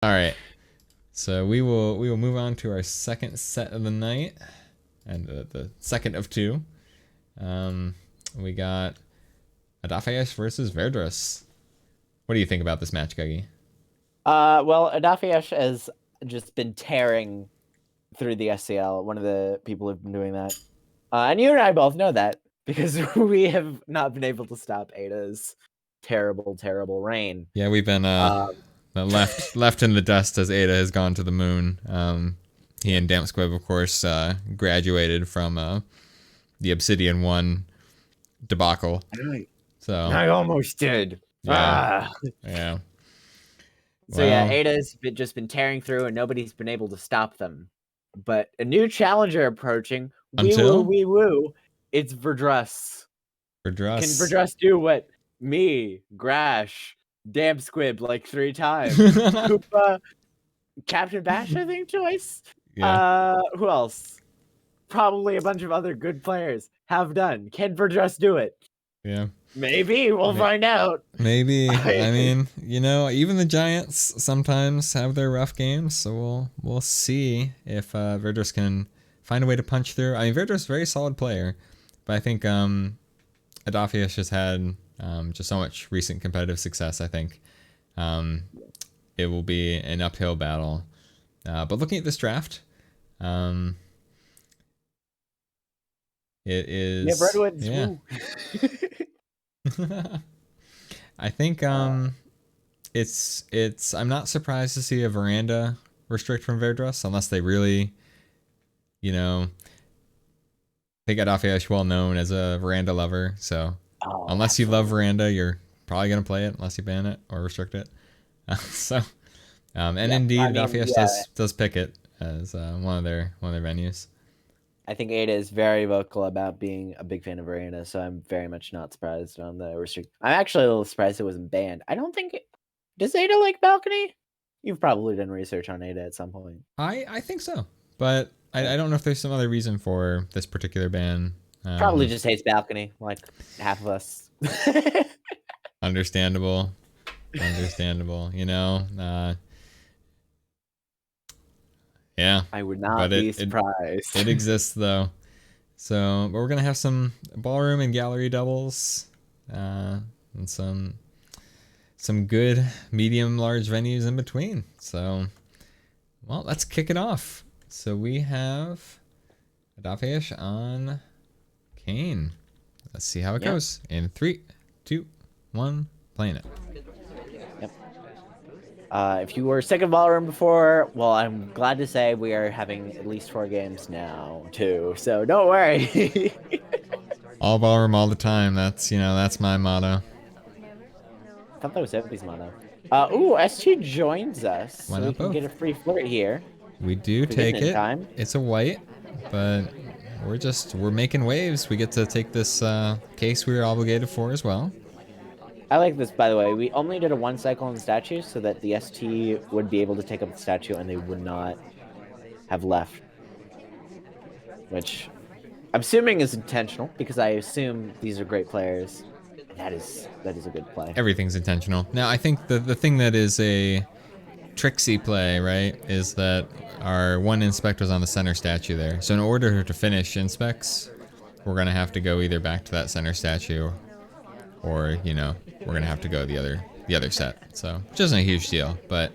All right. So we will move on to our second set of the night, and the second of two. Um, we got Adafheyesh versus Verdruss. What do you think about this match, Guggy? Well, Adafheyesh has just been tearing through the SCL. One of the people who've been doing that. And you and I both know that because we have not been able to stop Ada's terrible, terrible reign. Yeah, we've been Um, left in the dust as Ada has gone to the moon. He and Damp Squib, of course, graduated from the Obsidian One debacle. So I almost did. yeah, yeah. So yeah, Well, Ada's just been tearing through, and nobody's been able to stop them. But a new challenger approaching. Wee woo, until wee woo. It's Verdruss. Can Verdruss. Verdruss do what me, Grash, Damn Squib like 3 times? Koopa, Captain Bash, I think, twice. Yeah, Who else? Probably a bunch of other good players have done. Can Verdruss do it? yeah. Maybe we'll find out. Maybe. I mean, even the Giants sometimes have their rough games, so we'll see if Verdruss can find a way to punch through. I mean, Verdruss is a very solid player, but I think Adafheyesh has had just so much recent competitive success. I think it will be an uphill battle. But looking at this draft, it Yeah, is Redwoods. yeah. I think it's I'm not surprised to see a Veranda restrict from Verdruss unless they really, they got Adafheyesh well known as a Veranda lover. So unless you love Veranda, you're probably gonna play it unless you ban it or restrict it. So and indeed, Adafheyesh does pick it as one of their venues. I think Ada is very vocal about being a big fan of Veranda, so I'm very much not surprised on the restrict. I'm actually a little surprised it wasn't banned. I don't think does Ada like balcony? You've probably done research on Ada at some point. I think so, but I don't know if there's some other reason for this particular ban. Probably just hates balcony, like half of us. Understandable. Understandable. Yeah. I would not be surprised. It exists though. So, but we're gonna have some ballroom and gallery doubles, and some good medium large venues in between. So, well, let's kick it off. So we have Adafheyesh on Kane. Let's see how it goes. In 3, 2, 1, playing it. If you were sick of Ballroom before, well, I'm glad to say we are having at least 4 games now, too. So don't worry. All Ballroom all the time. That's my motto. I thought that was Epi's motto. Ooh, ST joins us. Why so not we can both? get a free flirt here. We do take it. It's a white, but we're making waves. We get to take this case we were obligated for as well. I like this, by the way. We only did a 1 cycle on the statue so that the ST would be able to take up the statue and they would not have left. Which I'm assuming is intentional because I assume these are great players. That is a good play. Everything's intentional. Now, I think the thing that is a tricksy play, right, is that our one inspect was on the center statue there. So in order to finish inspects, we're going to have to go either back to that center statue or, we're going to have to go the other set. So, which isn't a huge deal, but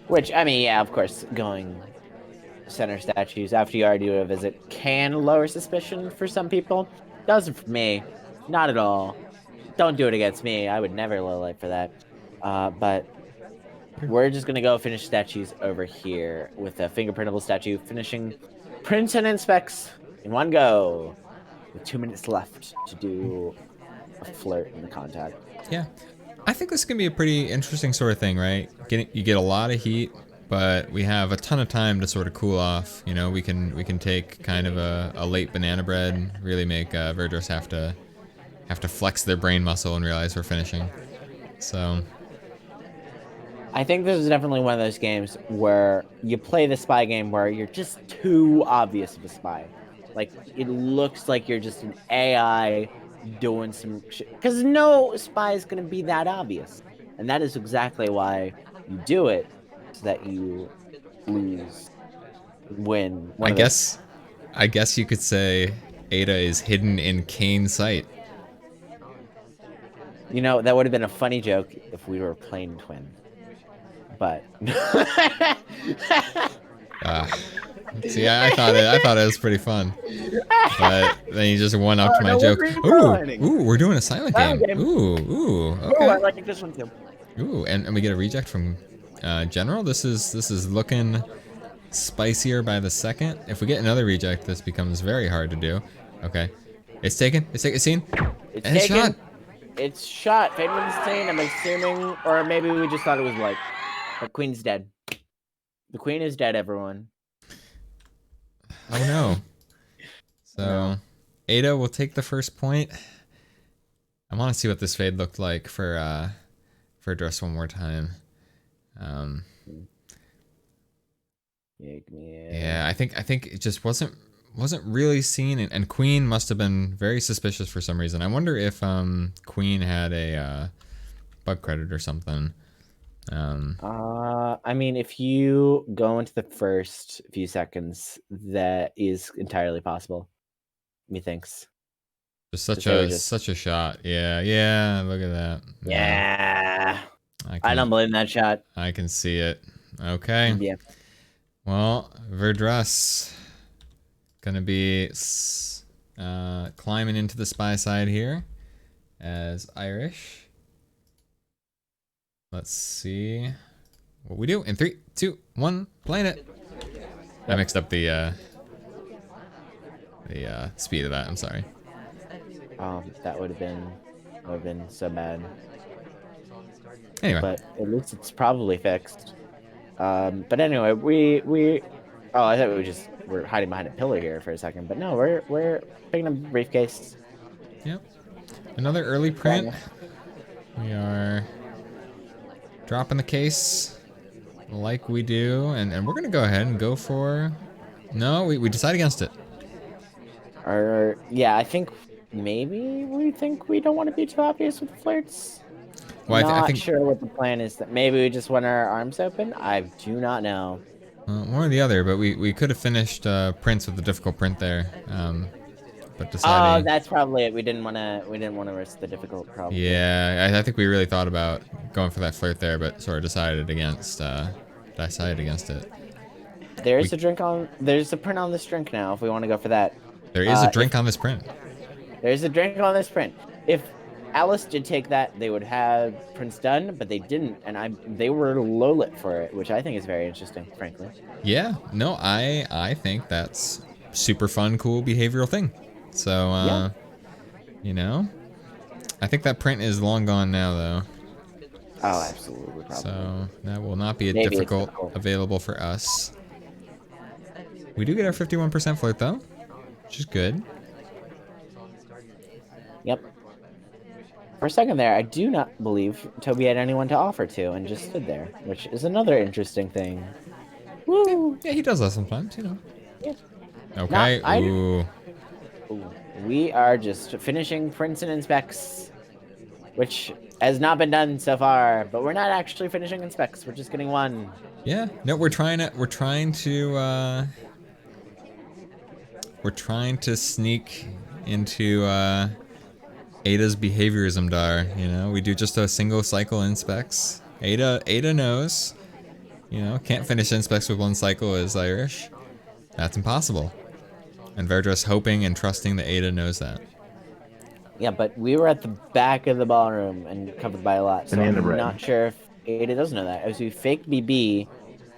Which, I mean, yeah, of course, going center statues after you already do a visit can lower suspicion for some people. Doesn't for me. Not at all. Don't do it against me. I would never low light for that. But we're just going to go finish statues over here with a fingerprintable statue, finishing prints and inspects in one go with 2 minutes left to do a flirt in the contact. yeah. I think this is gonna be a pretty interesting sort of thing, right? You get a lot of heat, but we have a ton of time to sort of cool off. We can take kind of a late banana bread, really make Verdruss have to flex their brain muscle and realize we're finishing. So I think this is definitely one of those games where you play the spy game where you're just too obvious of a spy. Like, it looks like you're just an AI doing some shit. Because no spy is going to be that obvious. And that is exactly why you do it, so that you lose, win, one I of those. guess I guess you could say Ada is hidden in Kane's sight. You know, that would have been a funny joke if we were playing twin. But Ah, see, I thought it was pretty fun, but then you just one upped oh my no, joke. we're Ooh, rerunning. ooh, we're doing a silent Silent game. game. Ooh, Oh, I okay. like this one too. Ooh, and we get a reject from General. This is looking spicier by the second. If we get another reject, this becomes very hard to do. Okay, it's taken. It's taken. Scene. It's And it's shot. taken. It's shot. Fademan's insane, I'm assuming. Or maybe we just thought it was white. But Queen's dead. The Queen is dead, everyone. Oh no. So No. Ada will take the first point. I want to see what this fade looked like for Verdruss one more time. Yeah, I think it just wasn't really seen, and Queen must have been very suspicious for some reason. I wonder if Queen had a bug credit or something. I mean, if you go into the first few seconds, that is entirely possible. Methinks. Just So such a shot. Yeah. Look at that. Yeah. I don't blame that shot. I can see it. Okay. Yeah. Well, Verdruss gonna be climbing into the spy side here as Irish. Let's see what we do in 3, 2, 1. Playing it. I mixed up the speed of that. I'm sorry. That would have been so bad. Anyway. But at least it's probably fixed. But anyway, we oh, I thought we're hiding behind a pillar here for a second, but no, we're picking up a briefcase. Yep. Another early print. We are dropping the case like we do, and we're gonna go ahead and go for. No, we decide against it. Yeah, I think maybe we think we don't want to be too obvious with the flirts. Well, I Not think sure what the plan is. That maybe we just want our arms open. I do not know. one or the other, but we could have finished prints with the difficult print there, but Oh, deciding. that's probably it. We didn't want to risk the difficult problem. Yeah, I think we really thought about going for that flirt there, but sort of decided against it. There's a print on this drink now. If we want to go for that. There is a drink on this print. There's a drink on this print. If Alice did take that, they would have prints done, but they didn't, and they were low lit for it, which I think is very interesting, frankly. Yeah, no, I think that's super fun, cool behavioral thing. So Yeah. you know, I think that print is long gone now though. Oh, absolutely. Probably. So that will not be a Maybe difficult available for us. We do get our 51% flirt though, which is good. Yep. For a second there, I do not believe Toby had anyone to offer to and just stood there, which is another interesting thing. Woo! Yeah, he does that sometimes, you know. Yeah. Okay, ooh. We are just finishing prints and inspects, which has not been done so far, but we're not actually finishing inspects. We're just getting one. Yeah, no, we're trying to sneak into Ada's behaviorism dar, you know. We do just a single cycle inspects. Ada knows, you know, can't finish inspects with one cycle as Irish. That's impossible. And Verdruss hoping and trusting that Ada knows that. Yeah, but we were at the back of the ballroom and covered by a lot, so I'm not sure if Ada does know that. As we faked BB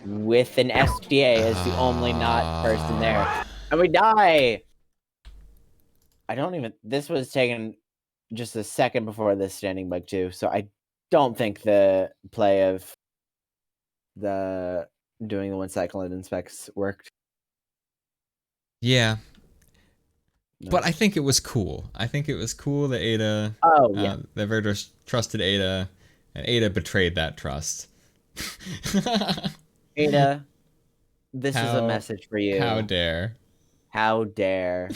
with an SDA as the only not person there. And we die! This was taken just a second before this standing bug too, so I don't think the play of doing the one cycle and inspects worked. Yeah. No. But I think it was cool. I think it was cool that Ada, that Verdruss trusted Ada, and Ada betrayed that trust. Ada, this is a message for you. How dare. How dare.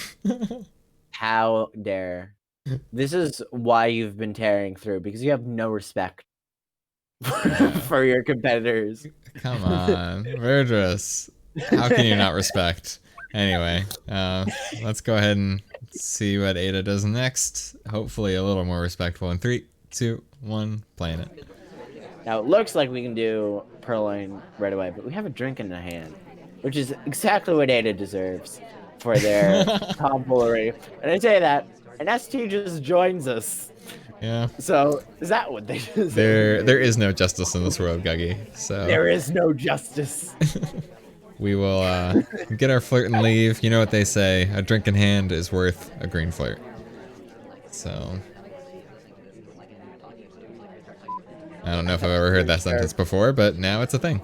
How dare. This is why you've been tearing through, because you have no respect Yeah. for your competitors. Come on, Verdruss. How can you not respect? Anyway, let's go ahead and see what Ada does next. Hopefully, a little more respectful. In 3, 2, 1, playing it. Now it looks like we can do Purloin right away, but we have a drink in the hand, which is exactly what Ada deserves for their tomfoolery. And I say that, and ST just joins us. Yeah. So is that what they deserve? There is no justice in this world, Guggy. So There is no justice. we will get our flirt and leave. You know what they say: a drink in hand is worth a green flirt. So I don't know if I've ever heard that sentence before, but now it's a thing.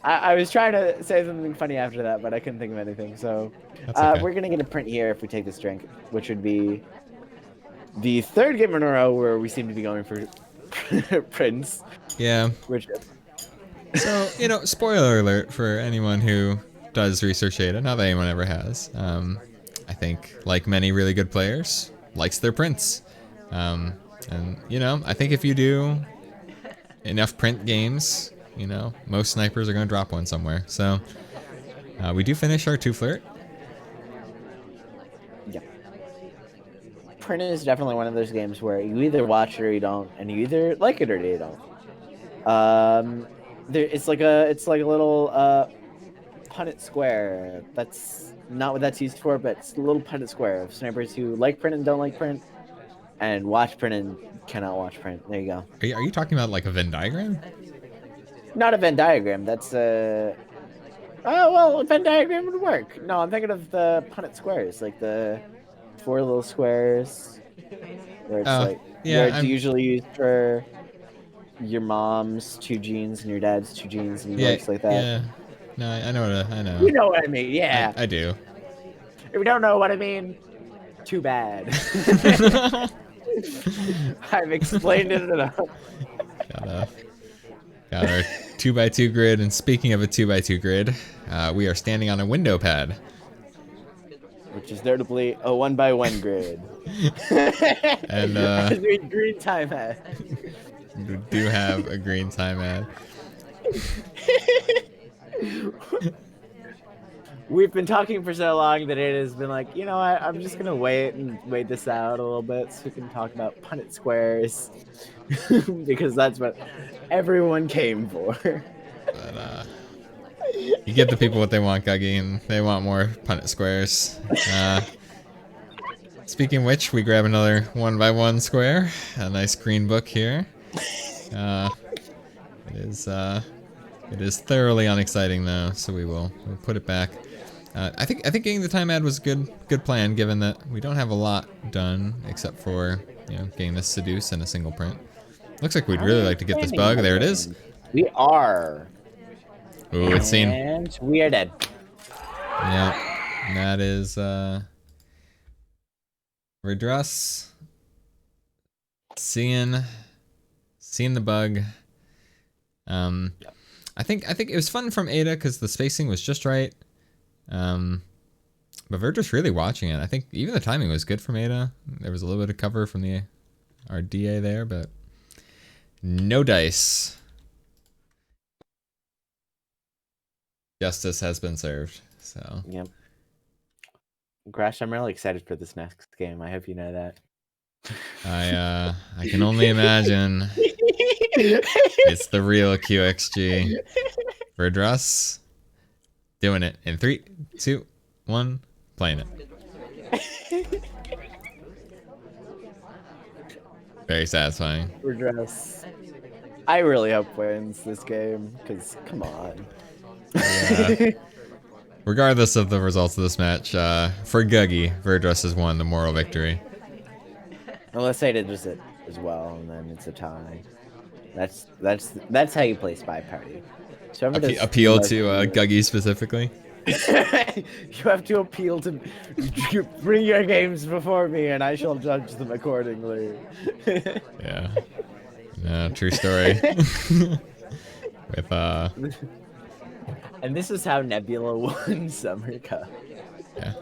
I was trying to say something funny after that, but I couldn't think of anything. So Okay. we're gonna get a print here if we take this drink, which would be the third game in a row where we seem to be going for prints. Yeah. Which So, you know, spoiler alert for anyone who does research Ada, not that anyone ever has. I think, like many really good players, likes their prints. And, you know, I think if you do enough print games, you know, most snipers are going to drop one somewhere. So, we do finish our 2 flirt. yeah, print is definitely one of those games where you either watch it or you don't, and you either like it or you don't. It's like a little Punnett square. That's not what that's used for, but it's a little Punnett square of snipers who like print and don't like print, and watch print and cannot watch print. There you go. Are you talking about like a Venn diagram? Not a Venn diagram. That's a. Oh well, a Venn diagram would work. No, I'm thinking of the Punnett squares, like the 4 little squares, where it's yeah, where it's usually used for your mom's 2 genes and your dad's 2 genes, and it works like that. Yeah. No, I know I know. You know what I mean? Yeah. I do. If you don't know what I mean, too bad. I've explained it enough. Got our 2x2 grid, and speaking of a 2x2 grid, we are standing on a window pad. Which is notably a 1x1 grid. And as we green time at. we do have a green time ad. We've been talking for so long that it has been like, you know what, I'm just gonna wait this out a little bit so we can talk about Punnett squares. Because that's what everyone came for. But you give the people what they want, Guggy, and they want more Punnett squares. Speaking of which, we grab another 1x1 square. A nice green book here. It is thoroughly unexciting though, so we'll put it back. I think getting the time ad was a good plan, given that we don't have a lot done except for, you know, getting this seduce in a single print. Looks like we'd really like to get this bug. There it is. We are. Ooh, it's seen. And we are dead. Yeah, and that is Verdruss seeing the bug. I think it was fun from Ada because the spacing was just right. But Verdruss really watching it. I think even the timing was good from Ada. There was a little bit of cover from our DA there, but no dice. Justice has been served. So. Yep. Crash, I'm really excited for this next game. I hope you know that. I can only imagine. It's the real QXG. Verdruss doing it in 3, 2, 1, playing it. Very satisfying. Verdruss. I really hope wins this game, because come on. Yeah. Regardless of the results of this match, for Guggy, Verdruss has won the moral victory. Unless Ada does it as well, and then it's a tie. That's how you play SpyParty. So appeal to Guggy specifically. You have to appeal to bring your games before me, and I shall judge them accordingly. Yeah. No, true story. With And this is how Nebula won Summer Cup. Yeah.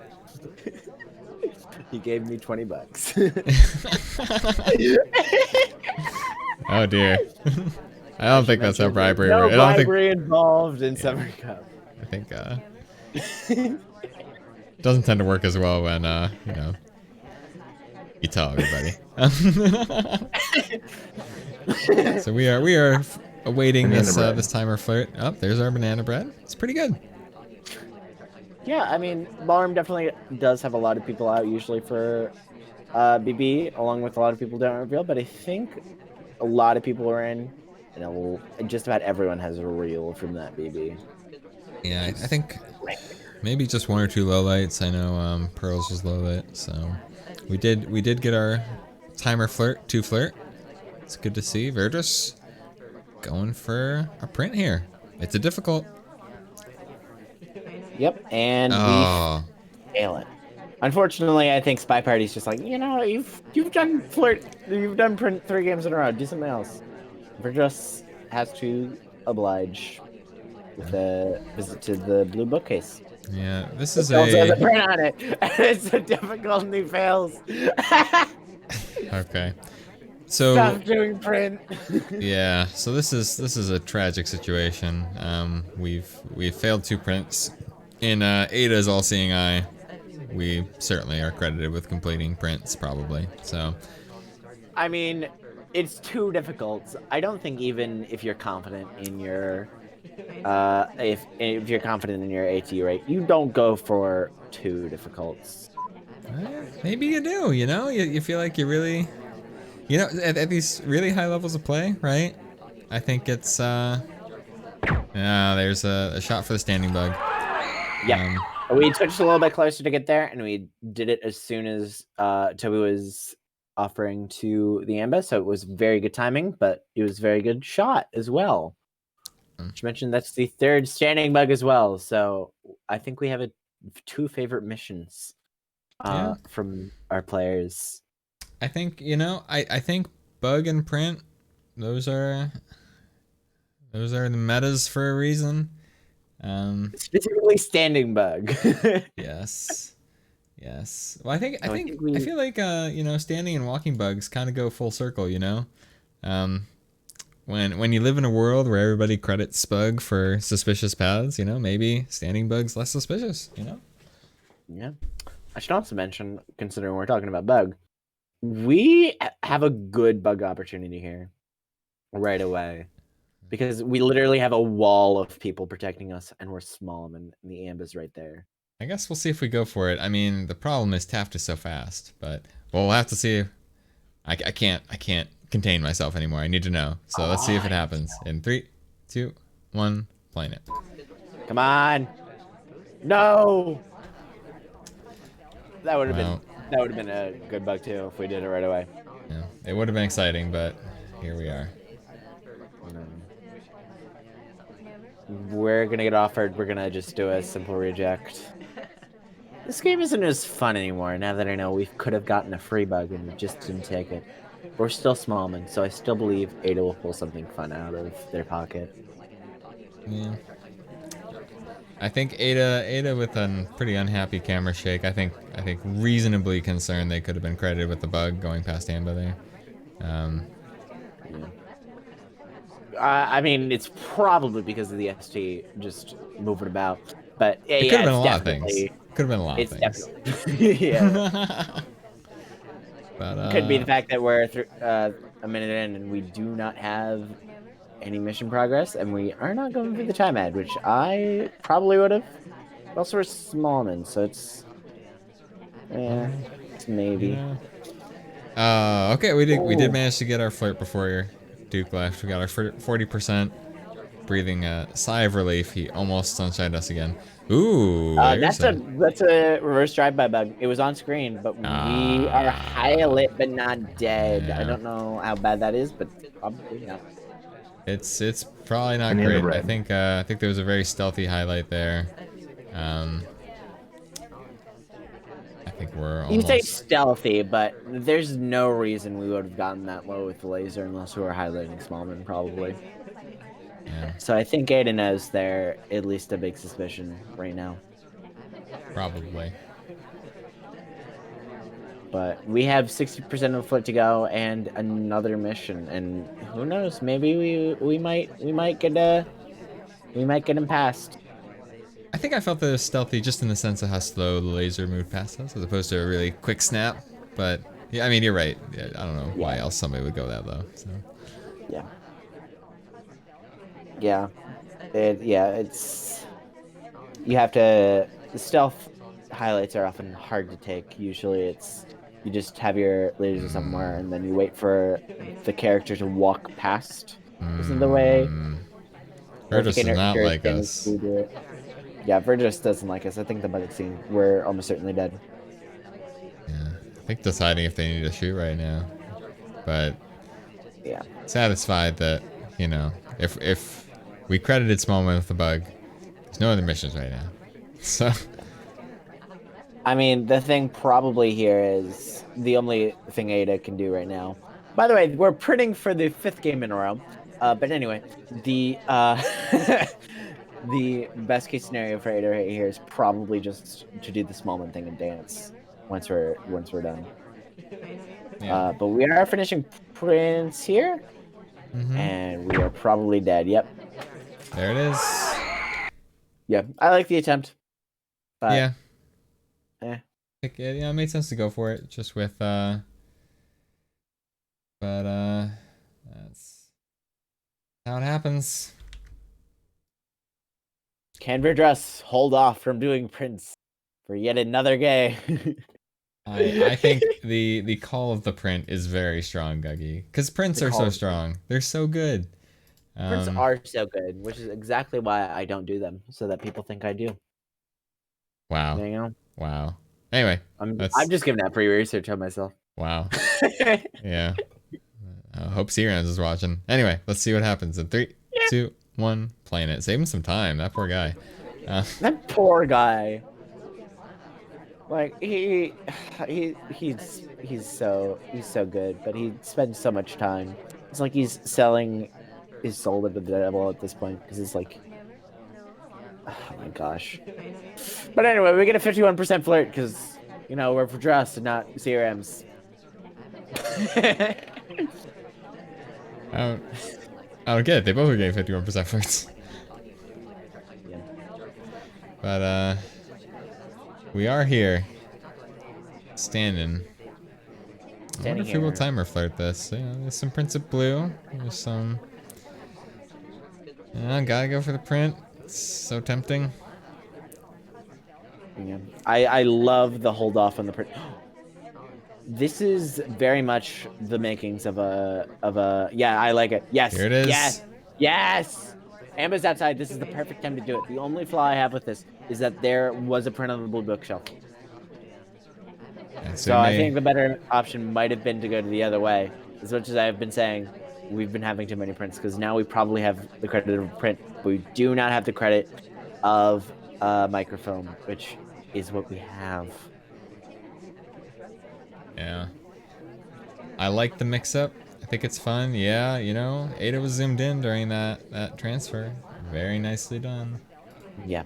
He gave me $20. Oh dear. I don't think that's how bribery No works. I don't think. bribery involved in Yeah, Summer Cup. I think it doesn't tend to work as well when you tell everybody. So we are awaiting Banana this bread. this timer flirt. Oh, there's our banana bread. It's pretty good. Yeah, I mean, Ballroom definitely does have a lot of people out usually for BB, along with a lot of people don't reveal, but I think a lot of people are in, and just about everyone has a reel from that BB. Yeah, I think maybe just one or two lowlights. I know Pearls was low lit, so we did get our timer flirt to flirt. It's good to see Verdruss going for a print here. It's a difficult. Yep, and we Oh, fail it. Unfortunately, I think SpyParty's just like, you've done print 3 games in a row. Do something else. Verdruss has to oblige with a visit to the blue bookcase. yeah. This is It also has a a print on it. It's a difficult and he fails. okay. So Stop doing print. yeah, so this is a tragic situation. We've failed 2 prints. In Ada's all-seeing eye, we certainly are credited with completing prints, probably. So I mean, it's too difficult. I don't think even if you're confident in your if you're confident in your AT rate, you don't go for too difficult. maybe you do. You feel like you really, at these really high levels of play, right? I think it's there's a shot for the standing bug. Yep. We switched a little bit closer to get there, and we did it as soon as Toby was offering to the ambush, so it was very good timing, but it was very good shot as well. You mentioned that's the 3rd standing bug as well, so I think we have 2 favorite missions from our players. I think I think bug and print, those are the metas for a reason. Specifically standing bug. Yes. Well, I feel like standing and walking bugs kind of go full circle. When you live in a world where everybody credits Spug for suspicious paths, maybe standing bug's less suspicious. Yeah. I should also mention, considering we're talking about bug, we have a good bug opportunity here right away. Because we literally have a wall of people protecting us, and we're small, and the amp is right there. I guess we'll see if we go for it. I mean, the problem is Taft is so fast, but we'll have to see. I can't contain myself anymore. I need to know. So let's see if it happens. In 3, 2, 1, playing it. Come on. No. That would have been a good bug too if we did it right away. Yeah, it would have been exciting, but here we are. We're gonna get offered. We're gonna just do a simple reject. This game isn't as fun anymore now that I know we could have gotten a free bug and we just didn't take it. We're still smallmen, so I still believe Ada will pull something fun out of their pocket. Yeah. I think Ada with a pretty unhappy camera shake. I think reasonably concerned they could have been credited with the bug going past Amba there. I mean, it's probably because of the ST just moving about, but It could have been a lot of things. Could have been a lot of things. Definitely, yeah. But Could be the fact that we're a minute in and we do not have any mission progress, and we are not going for the time ad, which I probably would have. Also, we're smallmen, so it's maybe. Okay, we did manage to get our flirt before Duke left. We got our 40%. Breathing a sigh of relief. He almost sunshined us again. Ooh, that's a reverse drive-by bug. It was on screen, but we are high lit but not dead. Yeah. I don't know how bad that is, but probably not. It's probably not great. I think there was a very stealthy highlight there. I think we're almost... You say stealthy, but there's no reason we would have gotten that low with the laser unless we were highlighting Smallman, probably. Yeah. So I think Ada knows they're at least a big suspicion right now. Probably. But we have 60% of the foot to go and another mission, and who knows? Maybe we might get him past. I think I felt that it was stealthy just in the sense of how slow the laser moved past us, as opposed to a really quick snap. But yeah, I mean, you're right. Yeah, I don't know why Yeah, else somebody would go that low. So yeah, yeah. It's you have to. The stealth highlights are often hard to take. Usually, it's you just have your laser somewhere, and then you wait for the character to walk past. Isn't the way? Or if you Verdruss can is not like us. do it. Yeah, Verdruss doesn't like us. I think the budget scene, we're almost certainly dead. Yeah, I think deciding if they need to shoot right now, but Yeah. satisfied that if we credited Smallman with the bug, there's no other missions right now. So I mean, the thing probably here is the only thing Ada can do right now. By the way, we're printing for the 5th game in a row. But anyway, the the best case scenario for Ada right here is probably just to do the Smallman thing and dance once we're done. yeah. But we are finishing prints here, and we are probably dead. Yep. There it is. Yeah, I like the attempt. But Yeah. eh. It made sense to go for it, just with but that's how it happens. Can Verdruss hold off from doing prints for yet another game? I think the call of the print is very strong, Guggy, because prints are so strong. They're so good. Prints are so good, which is exactly why I don't do them, so that people think I do. Wow. You know? Wow. Anyway, I'm just giving that free research on myself. Wow. Yeah. I hope C-Rams is watching. Anyway, let's see what happens in 3, 2, 1. Playing it. Save him some time. That poor guy. That poor guy. Like he's so good, but he spends so much time. It's like he's selling his soul to the devil at this point because it's like, oh my gosh. But anyway, we get a 51% flirt because we're for dress and not CRMs. I don't get it. They both are getting 51% flirts. Yeah. But we are here. Standing. I wonder if we will timer flirt this. There's some prints of blue. There's some. Gotta go for the print. It's so tempting. Yeah. I love the hold off on the print. This is very much the makings of a yeah, I like it. Yes. Here it is. Yes. Yes. Amber's outside. This is the perfect time to do it. The only flaw I have with this is that there was a print on the blue bookshelf. So I think the better option might have been to go to the other way. As much as I have been saying, we've been having too many prints because now we probably have the credit of print, but we do not have the credit of microfilm, which is what we have. Yeah. I like the mix-up. I think it's fun. Yeah, Ada was zoomed in during that transfer. Very nicely done. Yeah,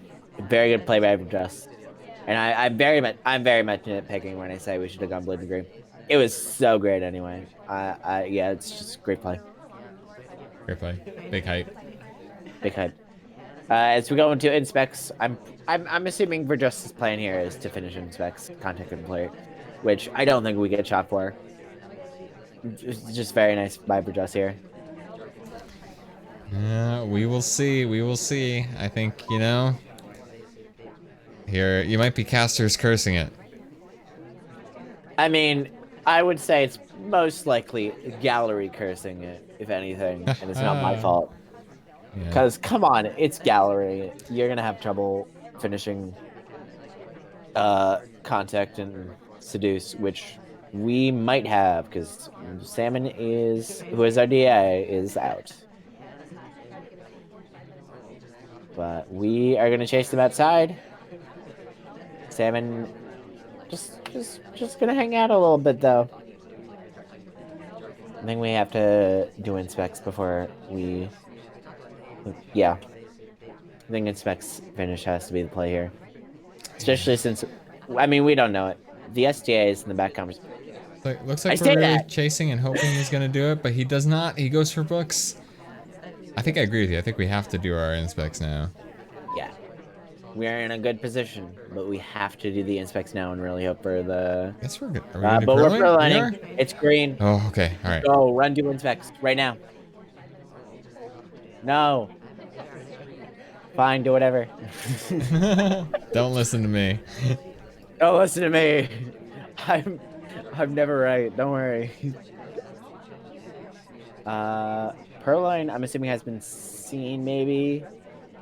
very good play by Verdruss. And I'm very much nitpicking when I say we should have gone blue and green. It was so great anyway. Yeah, it's just great play. Great play. Big hype. Big hype. As we go into inspects, I'm assuming Verdruss's plan here is to finish inspects, contact and player, which I don't think we get shot for. Just very nice by Verdruss here. Yeah, we will see. We will see. I think, here, you might be casters cursing it. I mean, I would say it's most likely gallery cursing it, if anything, and it's not my fault. Because, come on, it's gallery. You're going to have trouble finishing contact and seduce, which we might have, because Salmon who is our DA, is out. But we are going to chase them outside. Salmon just gonna hang out a little bit though. I think we have to do inspects before we. Yeah, I think inspects finish has to be the play here, especially since, I mean, we don't know it. the SDA is in the back conversation. So looks I like we're say really that. chasing and hoping he's gonna do it, but he does not. He goes for books. I think I agree with you. I think we have to do our inspects now. Yeah. We're in a good position, but we have to do the inspects now and really hope for the. Guess we're good. Are we gonna do But we're Perlin? pro We lining. are? It's green. Oh, okay. Alright. Go, run, do inspects right now. No. Fine, do whatever. Don't listen to me. Don't listen to me. I'm never right. Don't worry. Purloin, I'm assuming has been seen maybe,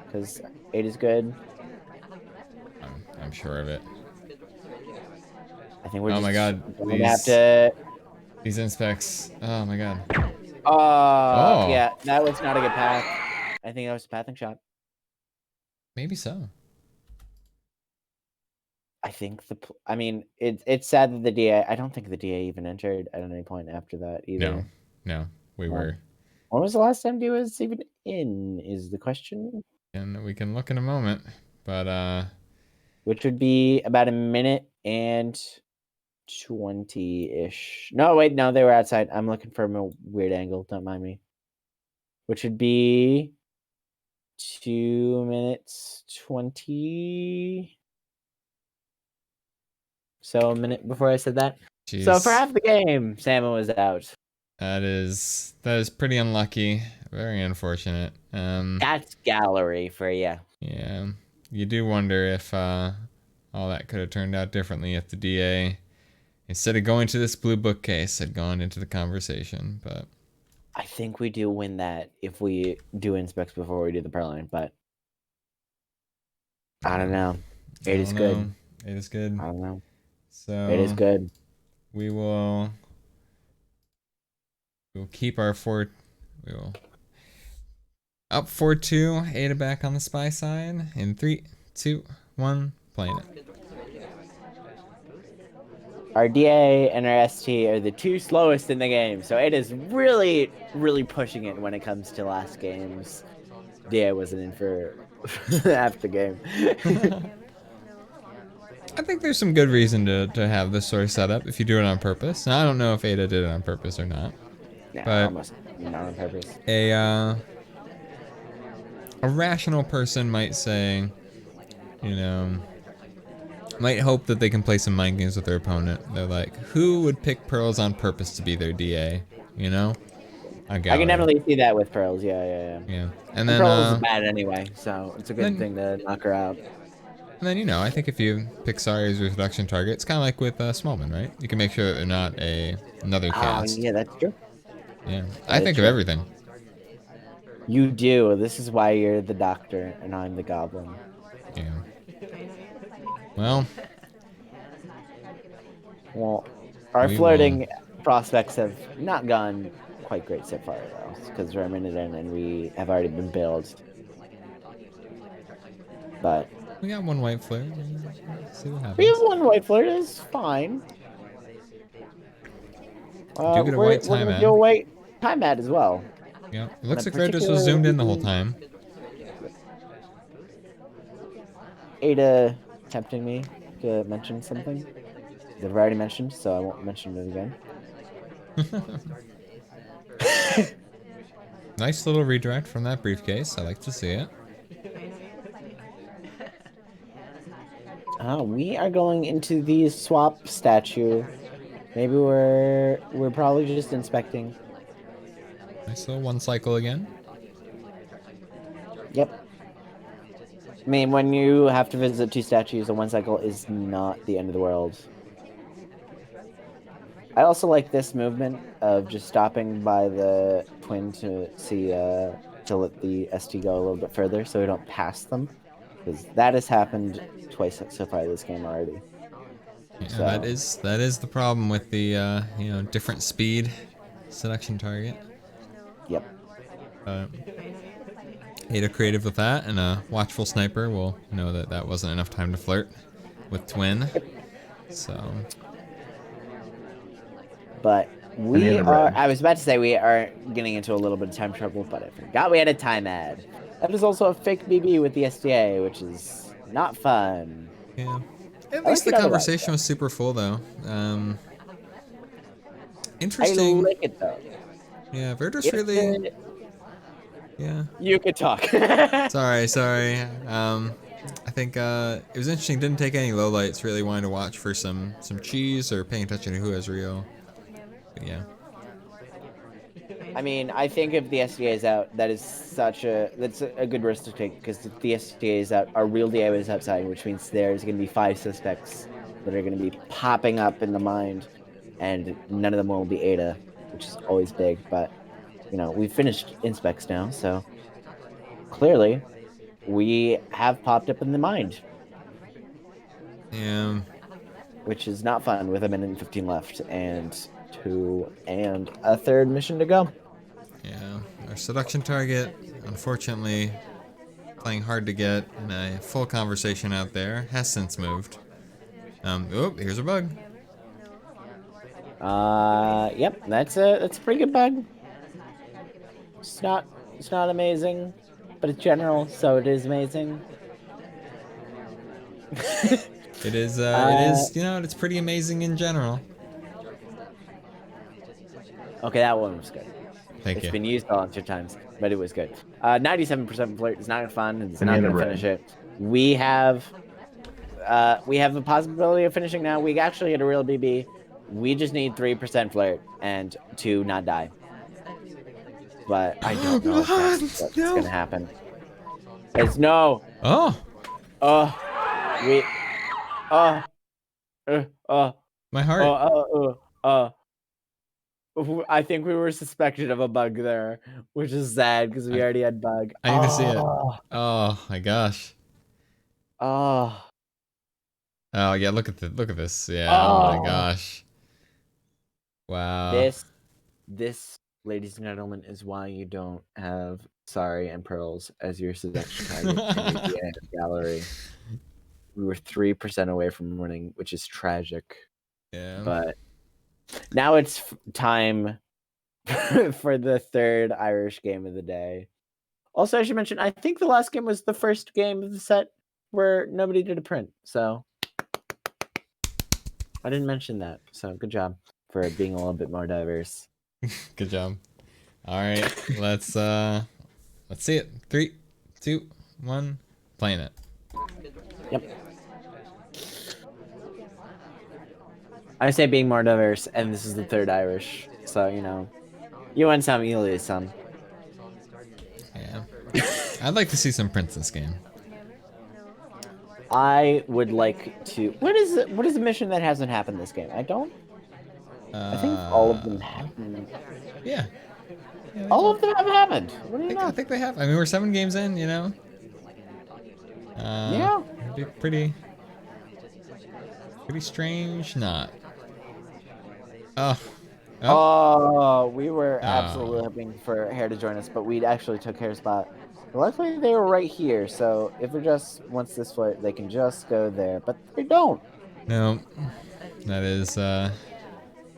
because 8 is good. I'm sure of it. I think we're Oh just my god. going to have to. These inspects. Oh my god. Yeah, that was not a good path. I think that was a pathing shot. Maybe so. I think I mean, it's sad that the DA. I don't think the DA even entered at any point after that either. No. We were. When was the last time DA was even in? Is the question. And we can look in a moment, but which would be about a minute and 20-ish. No, wait, no, they were outside. I'm looking for a weird angle. Don't mind me. Which would be 2 minutes 20. So a minute before I said that. Jeez. So for half the game, Salmon was out. That is pretty unlucky. Very unfortunate. That's gallery for you. Yeah. You do wonder if all that could have turned out differently if the DA, instead of going to this blue bookcase, had gone into the conversation. But I think we do win that if we do inspects before we do the Perline, but I don't know. 8 is good. 8 is good. I don't know. So 8 is good. We'll keep our we will up 4-2, Ada back on the spy side in 3, 2, 1, playing it. Our DA and our ST are the 2 slowest in the game, so it is really, really pushing it when it comes to last games. DA wasn't in for half the game. I think there's some good reason to have this sort of setup if you do it on purpose. Now, I don't know if Ada did it on purpose or not. No, but almost not on purpose. A rational person might say, you know, might hope that they can play some mind games with their opponent. They're like, who would pick Pearls on purpose to be their DA? You know? I can definitely see that with Pearls, yeah. And then Pearls is bad anyway, so it's a good thing to knock her out. And then, you know, I think if you pick Sari as your reduction target, it's kind of like with Smallman, right? You can make sure that they're not another cast. Yeah, that's true. Yeah, I think of everything. You do. This is why you're the doctor and I'm the goblin. Yeah. Well, our flirting prospects have not gone quite great so far, though, because we're a minute in and we have already been billed. But we got 1 white flirt. See what happens. We have 1 white flirt. It's fine. Do get a white time ad. Do a white time ad as well. Yeah, it looks like Verdruss was zoomed in the whole time. Ada tempting me to mention something that I've already mentioned, so I won't mention it again. Nice little redirect from that briefcase. I like to see it. We are going into the swap statue. Maybe we're probably just inspecting. Nice little 1 cycle again. Yep. I mean, when you have to visit 2 statues, a 1 cycle is not the end of the world. I also like this movement of just stopping by the twin to see to let the ST go a little bit further so we don't pass them, because that has happened twice so far this game already. Yeah, so that is the problem with the you know, different speed selection target. Yep. Ada creative with that, and a watchful sniper will know that that wasn't enough time to flirt with twin. So. But we are. I was about to say we are getting into a little bit of time trouble, but I forgot we had a time ad. That is also a fake BB with the SDA, which is not fun. Yeah. At I least like the it otherwise. conversation was super full, though. I Interesting. like it though. Yeah, Verdruss If really. the Yeah. you could talk. Sorry. I think it was interesting. Didn't take any lowlights. Really wanted to watch for some cheese or paying attention to who is real. But yeah. I mean, I think if the SDA is out, that's a good risk to take because if the SDA is out, our real DA is outside, which means there's going to be 5 suspects that are going to be popping up in the mind, and none of them will be Ada, which is always big. But we've finished inspects now, so clearly we have popped up in the mind, Yeah. which is not fun with 1:15 left and a third mission to go. Yeah. Our seduction target, unfortunately, playing hard to get in a full conversation out there, has since moved. Oh, here's a bug. Yep, that's a pretty good bug. It's not amazing, but it's general, so it is amazing. It is, Uh, it's pretty amazing in general. okay, that one was good. Thank It's you. been used a bunch of times, but it was good. 97% flirt is not fun. It's not Banana going to finish it. We have a possibility of finishing now. We actually hit a real BB. We just need 3% flirt and to not die. But I don't know if that's what's No. going to happen. It's no. Oh, We. Uh. my heart. I think we were suspected of a bug there, which is sad because we already had bug. I need to see it. Oh my gosh. Oh. Oh yeah, look at this. Yeah. Oh my gosh. Wow. This, ladies and gentlemen, is why you don't have Sorry and Pearls as your seduction target in the gallery. We were 3% away from winning, which is tragic. Yeah. But now it's time for the third Irish game of the day. Also, I should mention, I think the last game was the first game of the set where nobody did a print. So I didn't mention that. So good job for being a little bit more diverse. Good job. All right, let's see it. 3, 2, 1, playing it. Yep. I say being more diverse, and this is the third Irish. So, you win some, you lose some. Yeah. I'd like to see some prints this game. I would like to. What is the mission that hasn't happened this game? I think all of them happened. Yeah. All of them have happened. What do you know? I think they have. I mean, we're 7 games in, Yeah. It'd be pretty strange not. Oh. We were absolutely hoping for Hair to join us, but we actually took Hair's spot. But luckily, they were right here, so if it just wants this flirt, they can just go there. But they don't. No, that is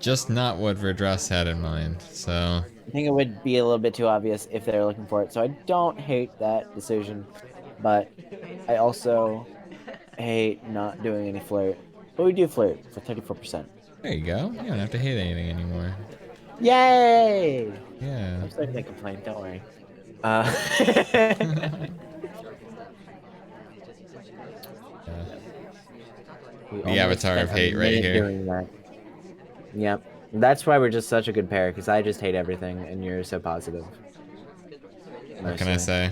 just not what Verdruss had in mind. So I think it would be a little bit too obvious if they're looking for it. So I don't hate that decision, but I also hate not doing any flirt. But we do flirt for 34%. there you go. You don't have to hate anything anymore. Yay! Yeah. I'm starting to complain. Don't worry. The avatar of hate right here. Doing that. Yep. That's why we're just such a good pair, because I just hate everything, and you're so positive. What can I say?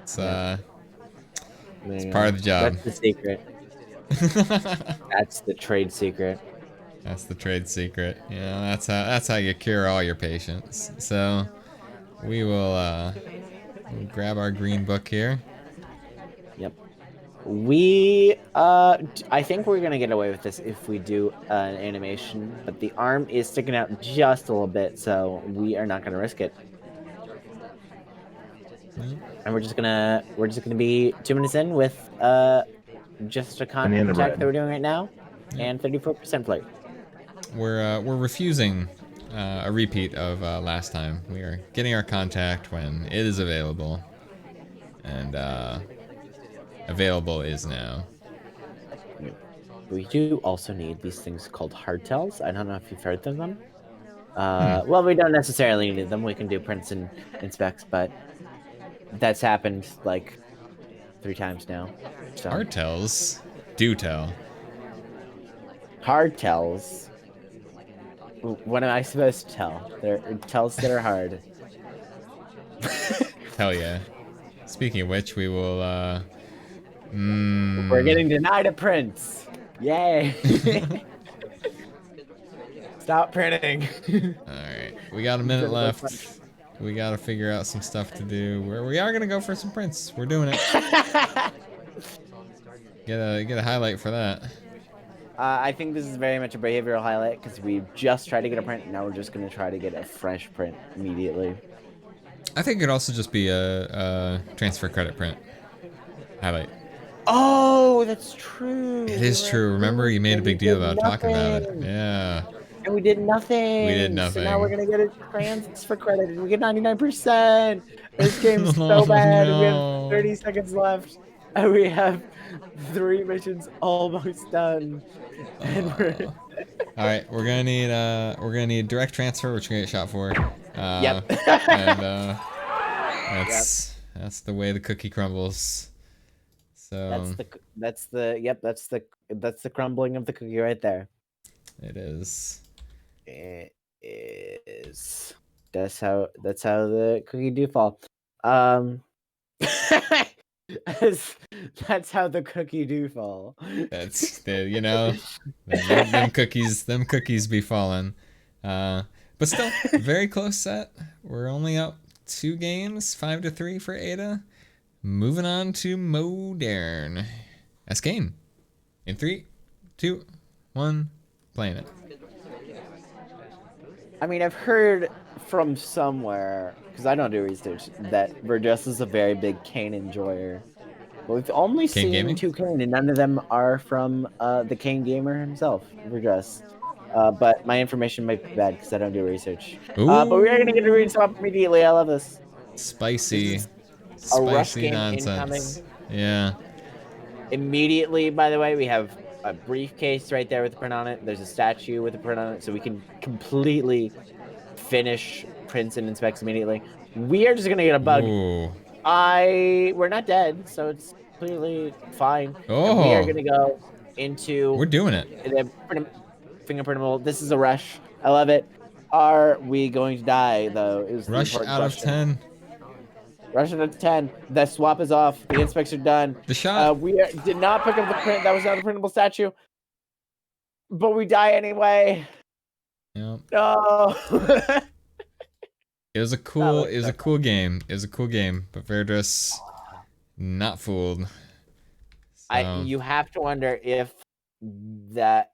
It's it's part of the job. That's the secret. That's the trade secret. That's the trade secret. That's how you cure all your patients. So we will we'll grab our green book here. Yep. I think we're gonna get away with this if we do an animation, but the arm is sticking out just a little bit, so we are not gonna risk it. And we're just gonna be 2 minutes in with just a contact that we're doing right now, and 34% flirt. We're refusing a repeat of last time. We are getting our contact when it is available, and available is now. We do also need these things called hardtails. I don't know if you've heard of them. Hmm. Well, we don't necessarily need them. We can do prints and specs, but that's happened like 3 times now. So Hardtails do tell. hardtails. What am I supposed to tell? They're tells that are hard. Hell yeah. Speaking of which, we will We're getting denied a print. Yay! Stop printing. Alright. We got a minute left. We gotta figure out some stuff to do. We are gonna go for some prints. We're doing it. Get a highlight for that. I think this is very much a behavioral highlight because we just tried to get a print. And now we're just going to try to get a fresh print immediately. I think it could also just be a transfer credit print highlight. Oh, that's true. It is true. Remember, you made a big deal about talking about it. Yeah. And we did nothing. We did nothing. So now we're going to get a transfer credit and we get 99%. This game's so bad. No. We have 30 seconds left. And we have 3 missions almost done. And we're... All right, we're gonna need direct transfer, which we're gonna get shot for. Yep. And that's the way the cookie crumbles. So that's the crumbling of the cookie right there. it is. It is. That's how the cookie do fall. That's how the cookie do fall. That's the them cookies be falling. But still, very close set. We're only up 2 games, 5-3 for Ada. Moving on to Modern. Escane. In 3, 2, 1, playing it. I mean, I've heard from somewhere, because I don't do research, that Verdruss is a very big Kane enjoyer. But we've only seen 2 Kane, and none of them are from the Kane gamer himself, Verdruss. But my information might be bad because I don't do research. But we are going to get to read some up immediately. I love this. Spicy. This is a rush game nonsense. incoming. Yeah. Immediately, by the way, we have a briefcase right there with a print on it. There's a statue with a print on it, so we can completely finish prints and inspects immediately. We are just gonna get a bug. Ooh. We're not dead, so it's clearly fine. Oh. And we are gonna go into. We're doing it. The fingerprintable. This is a rush. I love it. Are we going to die though? Is rush out of 10. Rush out of 10. The swap is off. The inspects are done. The shot. We did not pick up the print. That was not the printable statue. But we die anyway. Yep. No. It was a cool game. It was a cool game, but Verdruss not fooled. So. You have to wonder if Ada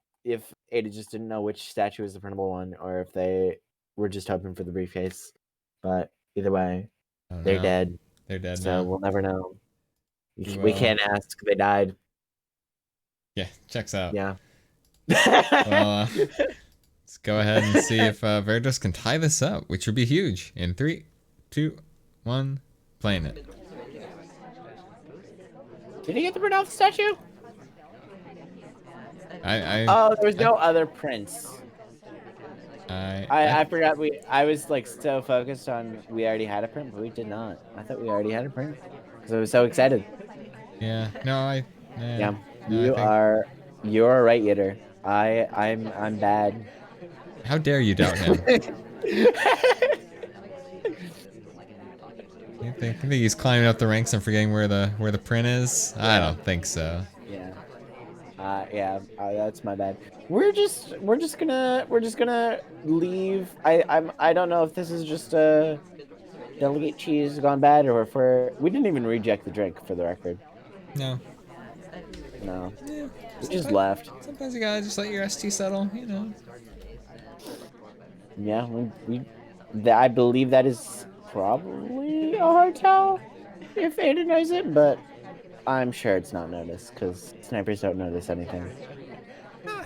just didn't know which statue was the printable one, or if they were just hoping for the briefcase. But either way. They're dead. They're dead so now. We'll never know. We can't ask. They died. Yeah, checks out. Yeah. Well, let's go ahead and see if Verdruss can tie this up, which would be huge. In 3, 2, 1, playing it. Did he get the print off the statue? Oh, there was no other prints. I forgot I was like so focused on we already had a print, but we did not. I thought we already had a print because I was so excited. Yeah. No, Yeah. No, you're right, Yitter. I'm bad. How dare you doubt him? You think he's climbing up the ranks and forgetting where the print is? I don't think so. Yeah. That's my bad. We're just gonna leave. I don't know if this is just a delegate cheese gone bad or if we didn't even reject the drink for the record. No. No. Yeah, we just left. Sometimes you gotta just let your ST settle, you know. Yeah, I believe that is probably a hotel if Ada knows it, but I'm sure it's not noticed because snipers don't notice anything.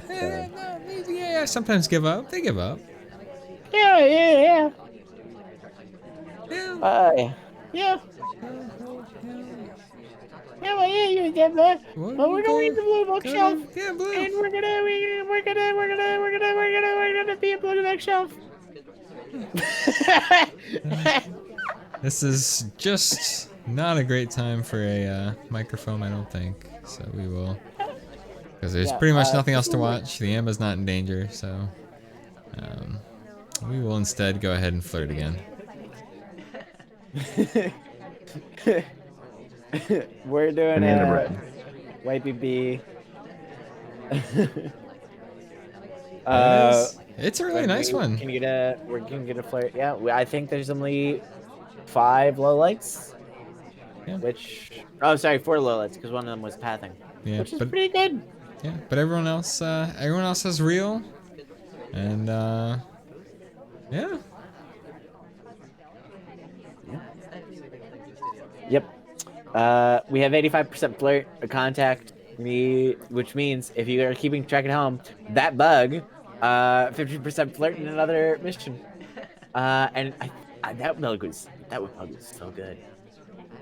Yeah, sometimes give up. They give up. Yeah. Yeah. Yeah. Yeah, well, yeah, you get that. Well, But we're going to the blue go bookshelf, to yeah, blue. and we're gonna be a blue bookshelf. This is just not a great time for a microphone, I don't think. So we will, because there's Yeah, pretty much nothing this else to is watch. The Amba's not in danger, so um, we will instead go ahead and flirt again. we're doing Banana a bread. YPB. It is. It's a really When nice we one. can get a, we can get a flare. Yeah, I think there's only 5 low lights. Yeah. Which, oh, sorry, 4 low lights because one of them was pathing. Yeah, Which is but pretty good. yeah, but everyone else has real, and yeah. Yep. We have 85% flirt, a contact, which means if you are keeping track at home, that bug, 50% flirt in another mission. And that bug was so good.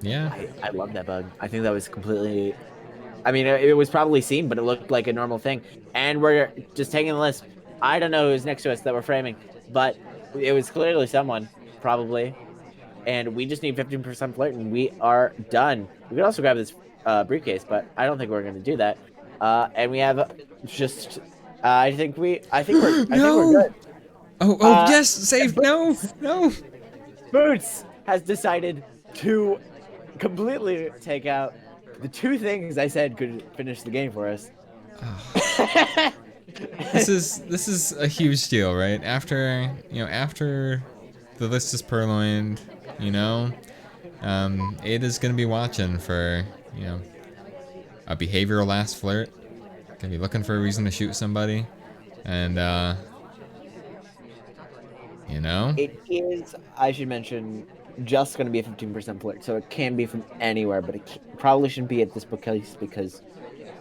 Yeah. I love that bug. I think that was completely. I mean, it was probably seen, but it looked like a normal thing. And we're just taking the list. I don't know who's next to us that we're framing, but it was clearly someone, probably. And we just need 15% flirt, and we are done. We could also grab this briefcase, but I don't think we're going to do that. And we have just. I think we're No. good. Oh yes, save. No, no. Boots has decided to completely take out the 2 things I said could finish the game for us. This is a huge deal, right? After after the list is purloined, Ada's gonna be watching for a behavioral last flirt. Gonna be looking for a reason to shoot somebody, and It is, I should mention, just going to be a 15% flirt, so it can be from anywhere, but it probably shouldn't be at this bookcase because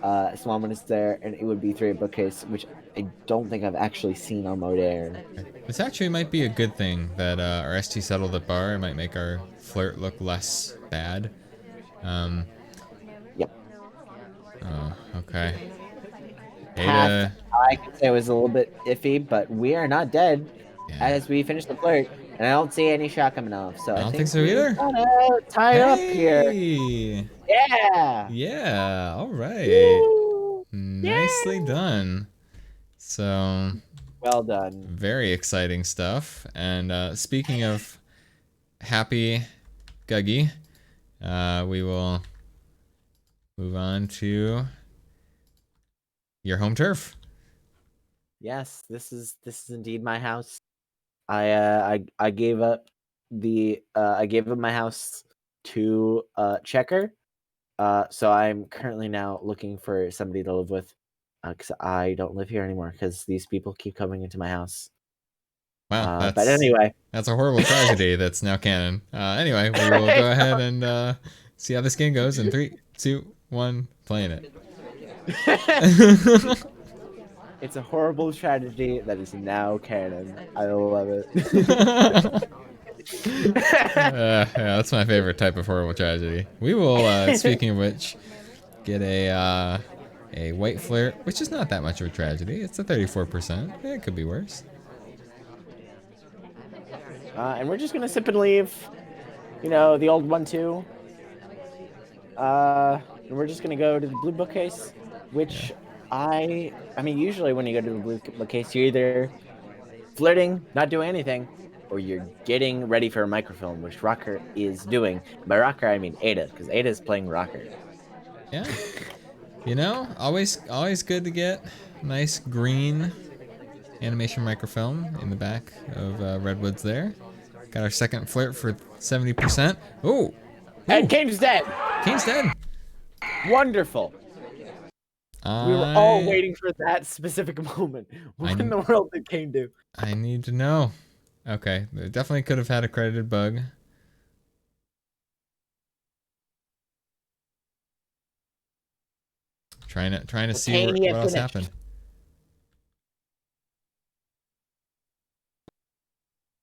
Swamman is there, and it would be 3 at bookcase, which I don't think I've actually seen on mode air. This actually might be a good thing that our ST settled at bar. It might make our flirt look less bad. Yep. Oh, okay. Path, I could say was a little bit iffy, but we are not dead as we finish the flirt, and I don't see any shot coming off, so I don't think so either. Tie up here. Yeah. Yeah, all right. Woo! Nicely Yeah. done. So, well done. Very exciting stuff. And speaking of happy Guggy, we will move on to your home turf. Yes, this is indeed my house. I gave up my house to Checker. So I'm currently now looking for somebody to live with, because I don't live here anymore because these people keep coming into my house. Wow, but anyway, that's a horrible tragedy that's now canon. Anyway, we will go ahead and see how this game goes in 3, 2, 1, playing it. It's a horrible tragedy that is now canon. I love it. Yeah, that's my favorite type of horrible tragedy. We will, speaking of which, get a white flirt, which is not that much of a tragedy. It's a 34%. It could be worse. And we're just gonna sip and leave. The old 1-2. And we're just gonna go to the blue bookcase, which I mean, usually when you go to the blue bookcase, you're either flirting, not doing anything, or you're getting ready for a microfilm, which Rocker is doing. By Rocker, I mean Ada, because Ada is playing Rocker. Yeah. Always good to get nice green animation microfilm in the back of Redwoods there. Got our second flirt for 70%. Ooh. And Kane's dead. Kane's dead. Wonderful. We were all waiting for that specific moment. What in the world did Kane do? I need to know. Okay, they definitely could have had a credited bug. Trying to see what else happened.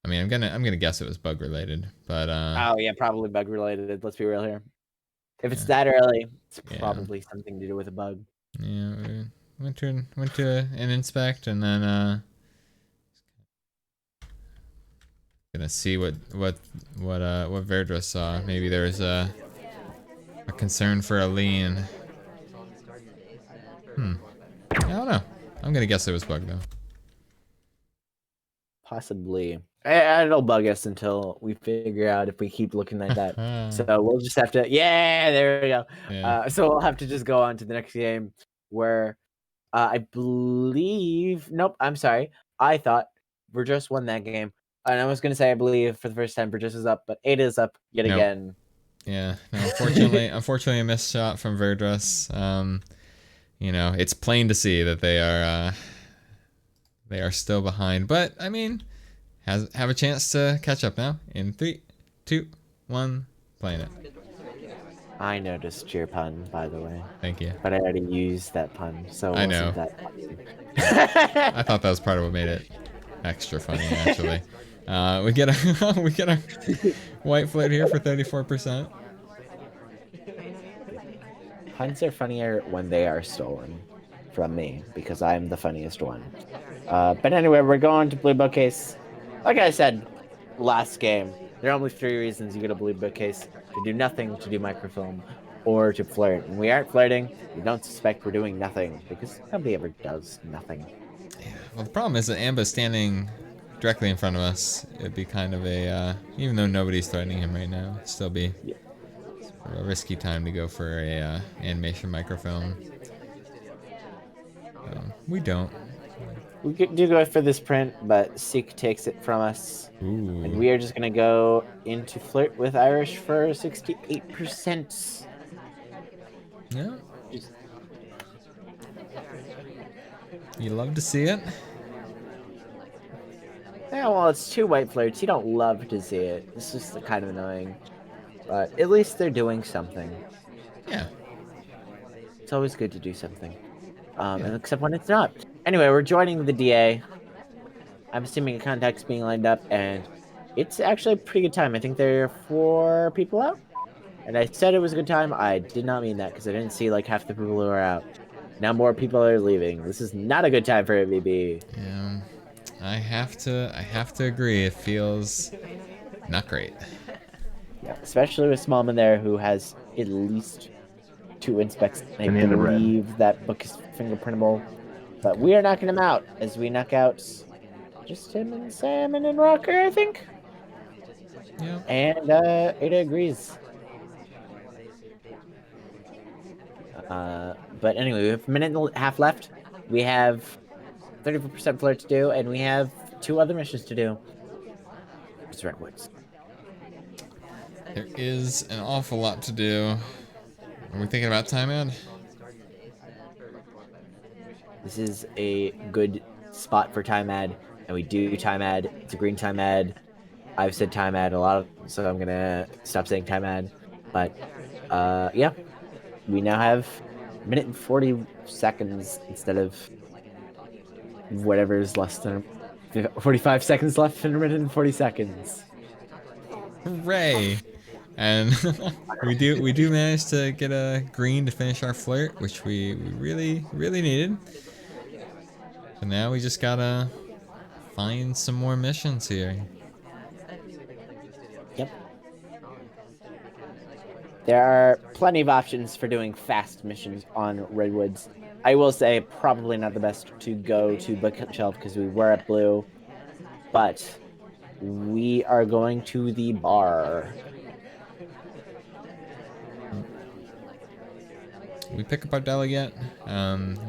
I mean, I'm gonna guess it was bug related, but oh yeah, probably bug related. Let's be real here. If it's that early, it's Yeah. probably something to do with a bug. Yeah, we went to an inspect, and then gonna see what Verdruss saw. Maybe there was a concern for a lien. I don't know. I'm gonna guess it was bug though. Possibly. It'll bug us until we figure out if we keep looking like that. So we'll just have to. Yeah, there we go. Yeah. So we'll have to just go on to the next game where I believe. Nope, I'm sorry. I thought Verdruss won that game. And I was going to say, I believe for the first time, Verdruss is up, but Ada is up yet Nope. again. Yeah. No, unfortunately, a missed shot from Verdruss. You know, it's plain to see that they are still behind. But I mean, have a chance to catch up now. In 3, 2, 1, playing it. I noticed your pun, by the way. Thank you. But I already used that pun, so I know. that funny. I thought that was part of what made it extra funny, actually. We get a white float here for 34%. Puns are funnier when they are stolen from me because I'm the funniest one. But anyway, we're going to Blue Bookcase. Like I said last game, there are only 3 reasons you get a Blue Bookcase: to do nothing, to do microfilm, or to flirt. And we aren't flirting. We don't suspect we're doing nothing because nobody ever does nothing. Yeah. Well, the problem is that Amba's standing directly in front of us. It'd be kind of a even though nobody's threatening him right now, it'd still be a risky time to go for a animation microfilm. We don't. We do go for this print, but Seek takes it from us. Ooh. And we are just going to go into flirt with Irish for 68%. Yeah. You love to see it. Yeah, well, it's 2 white flirts. You don't love to see it. It's just kind of annoying. But at least they're doing something. Yeah. It's always good to do something. And except when it's not. Anyway, we're joining the DA. I'm assuming a contact's being lined up, and it's actually a pretty good time. I think there are 4 people out. And I said it was a good time. I did not mean that because I didn't see like half the people who are out. Now more people are leaving. This is not a good time for MVB. Yeah. I have to agree. It feels not great. Yeah, especially with Smallman there, who has at least 2 inspects. I And in the red. believe that book is fingerprintable. But we are knocking him out as we knock out just him and Salmon and Rocker, I think. Yeah. And Ada agrees. But anyway, we have a minute and a half left. We have 34% flirt to do, and we have 2 other missions to do. It's Redwoods. There is an awful lot to do. Are we thinking about time ad? This is a good spot for time ad, and we do time ad. It's a green time ad. I've said time ad a lot, so I'm gonna stop saying time ad. But yeah, we now have a minute and 40 seconds instead of whatever is less than 45 seconds left in a minute and 40 seconds. Hooray! And we do manage to get a green to finish our flirt, which we really needed. So now we just gotta find some more missions here. Yep. There are plenty of options for doing fast missions on Redwoods. I will say probably not the best to go to Bookshelf because we were at Blue, but we are going to the bar. We pick up our delegate.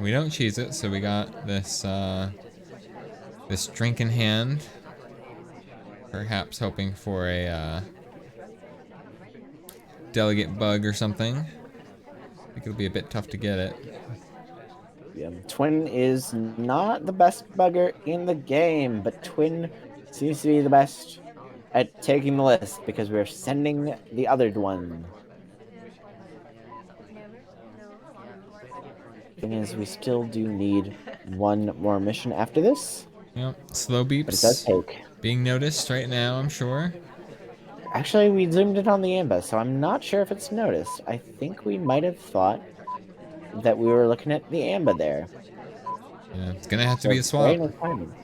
We don't cheese it, so we got this this drink in hand. Perhaps hoping for a delegate bug or something. I think it'll be a bit tough to get it. Yeah, Twin is not the best bugger in the game, but Twin seems to be the best at taking the list because we're sending the other one. Thing is, we still do need 1 more mission after this. Yep, slow But it does beeps take. being noticed right now, I'm sure. Actually, we zoomed in on the Amba, so I'm not sure if it's noticed. I think we might have thought that we were looking at the Amba there. Yeah, it's gonna have to So be a swap. very nice timing.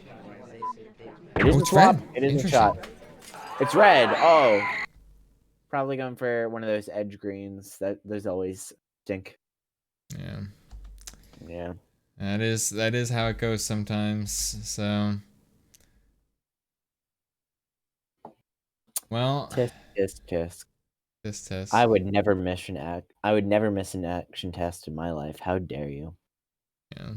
It is Oh, a it's red. swap. It is a Interesting. shot. It's red. Oh, probably going for one of those edge greens. That there's always stink. Yeah. Yeah. That is how it goes sometimes. So, well, Tisk, tisk, tisk. this test. I would never miss an I would never miss an action test in my life. How dare you? Yeah.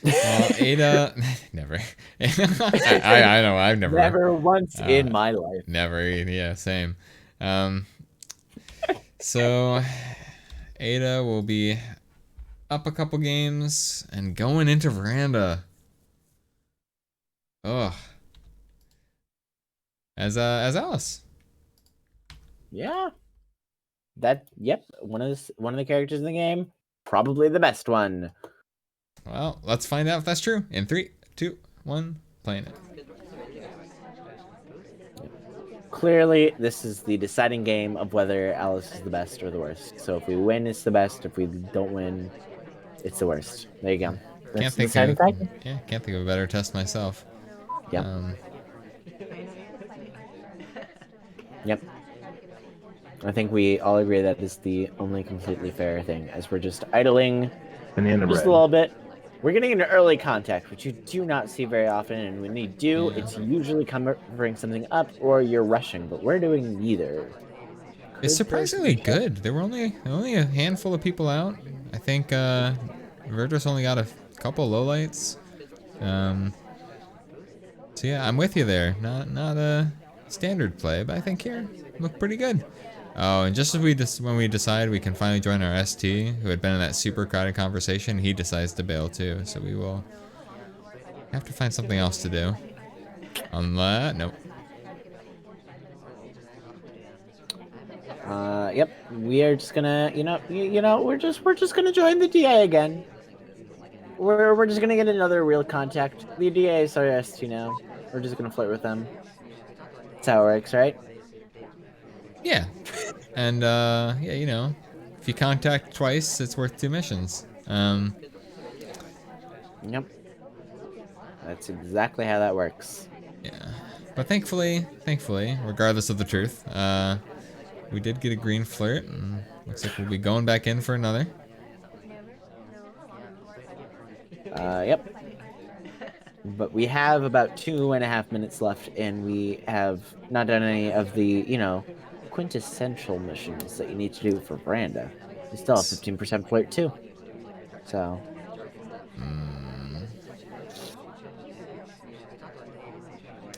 Well, Ada, never. I know I've never. Never once in my life. Never. Yeah, same. Um. So, Ada will be up a couple games and going into Veranda. Ugh. As Alice. Yeah. Yep, one of the characters in the game, probably the best one. Well, let's find out if that's true. In 3, 2, 1, playing it. Clearly, this is the deciding game of whether Alice is the best or the worst. So if we win, it's the best. If we don't win, it's the worst. There you go. That's the deciding factor. Can't think of a better test myself. Yep. Yep. I think we all agree that this is the only completely fair thing, as we're just idling Banana just bread. a little bit. We're getting into early contact, which you do not see very often, and when you do, it's usually covering something up or you're rushing, but we're doing neither. It's surprisingly good. There were only a handful of people out. I think Verdruss only got a couple lowlights. So yeah, I'm with you there. Not a standard play, but I think here looked pretty good. Oh, and just as when we decide we can finally join our ST, who had been in that super crowded conversation, he decides to bail too. So we will have to find something else to do. On that, nope. Yep. We are just gonna, we're just gonna join the DA again. We're just gonna get another real contact. The DA is our ST now. We're just gonna flirt with them. That's how it works, right? Yeah. And yeah, if you contact twice, it's worth 2 missions. Yep. That's exactly how that works. Yeah. But thankfully, regardless of the truth, we did get a green flirt, and looks like we'll be going back in for another. Yep. But we have about 2.5 minutes left, and we have not done any of the, quintessential missions that you need to do for Veranda. We still have 15% flirt too. So.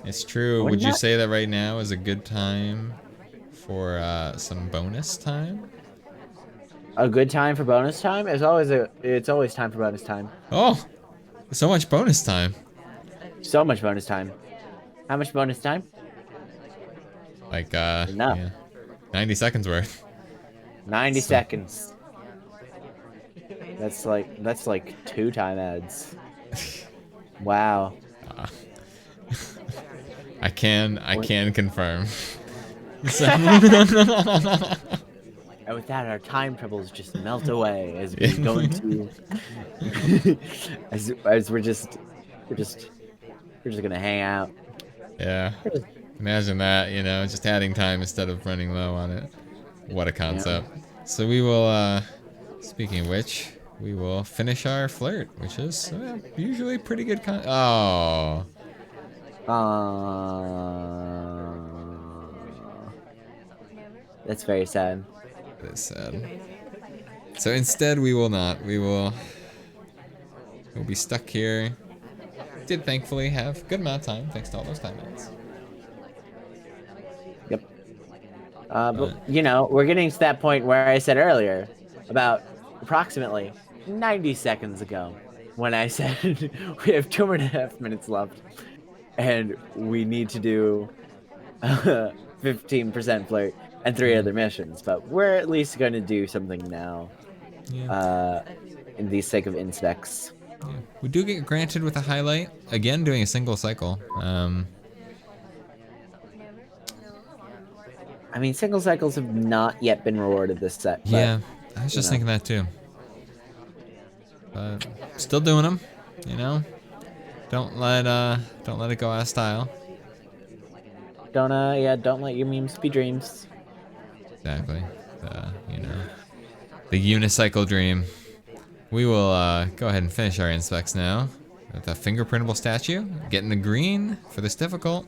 It's true. Would you say that right now is a good time for some bonus time? A good time for bonus time? It's always time for bonus time. Oh, so much bonus time. So much bonus time. How much bonus time? Like Enough. yeah, 90 seconds worth. 90 seconds. That's like 2 time ads. Wow. I can confirm. And with that, our time troubles just melt away as we go into as we're just gonna hang out. Yeah. Imagine that, just adding time instead of running low on it. What a concept. Yeah. So we will, speaking of which, we will finish our flirt, which is usually pretty good Oh. That's very sad. That is sad. So instead, we will not. We'll be stuck here. Did thankfully have a good amount of time, thanks to all those time outs. Yep. But we're getting to that point where I said earlier, about approximately 90 seconds ago, when I said we have 2.5 minutes left, and we need to do 15% flirt and 3 other missions. But we're at least going to do something now. Yeah. In the sake of inspecs. Yeah. We do get granted with a highlight. Again, doing a single cycle. I mean, single cycles have not yet been rewarded this set, but Yeah, I was you just know, thinking that too. But still doing them, you know. Don't let it go out of style. don't let your memes be dreams. Exactly. You know, the unicycle dream. We will go ahead and finish our inspects now with a fingerprintable statue. Getting the green for this difficult.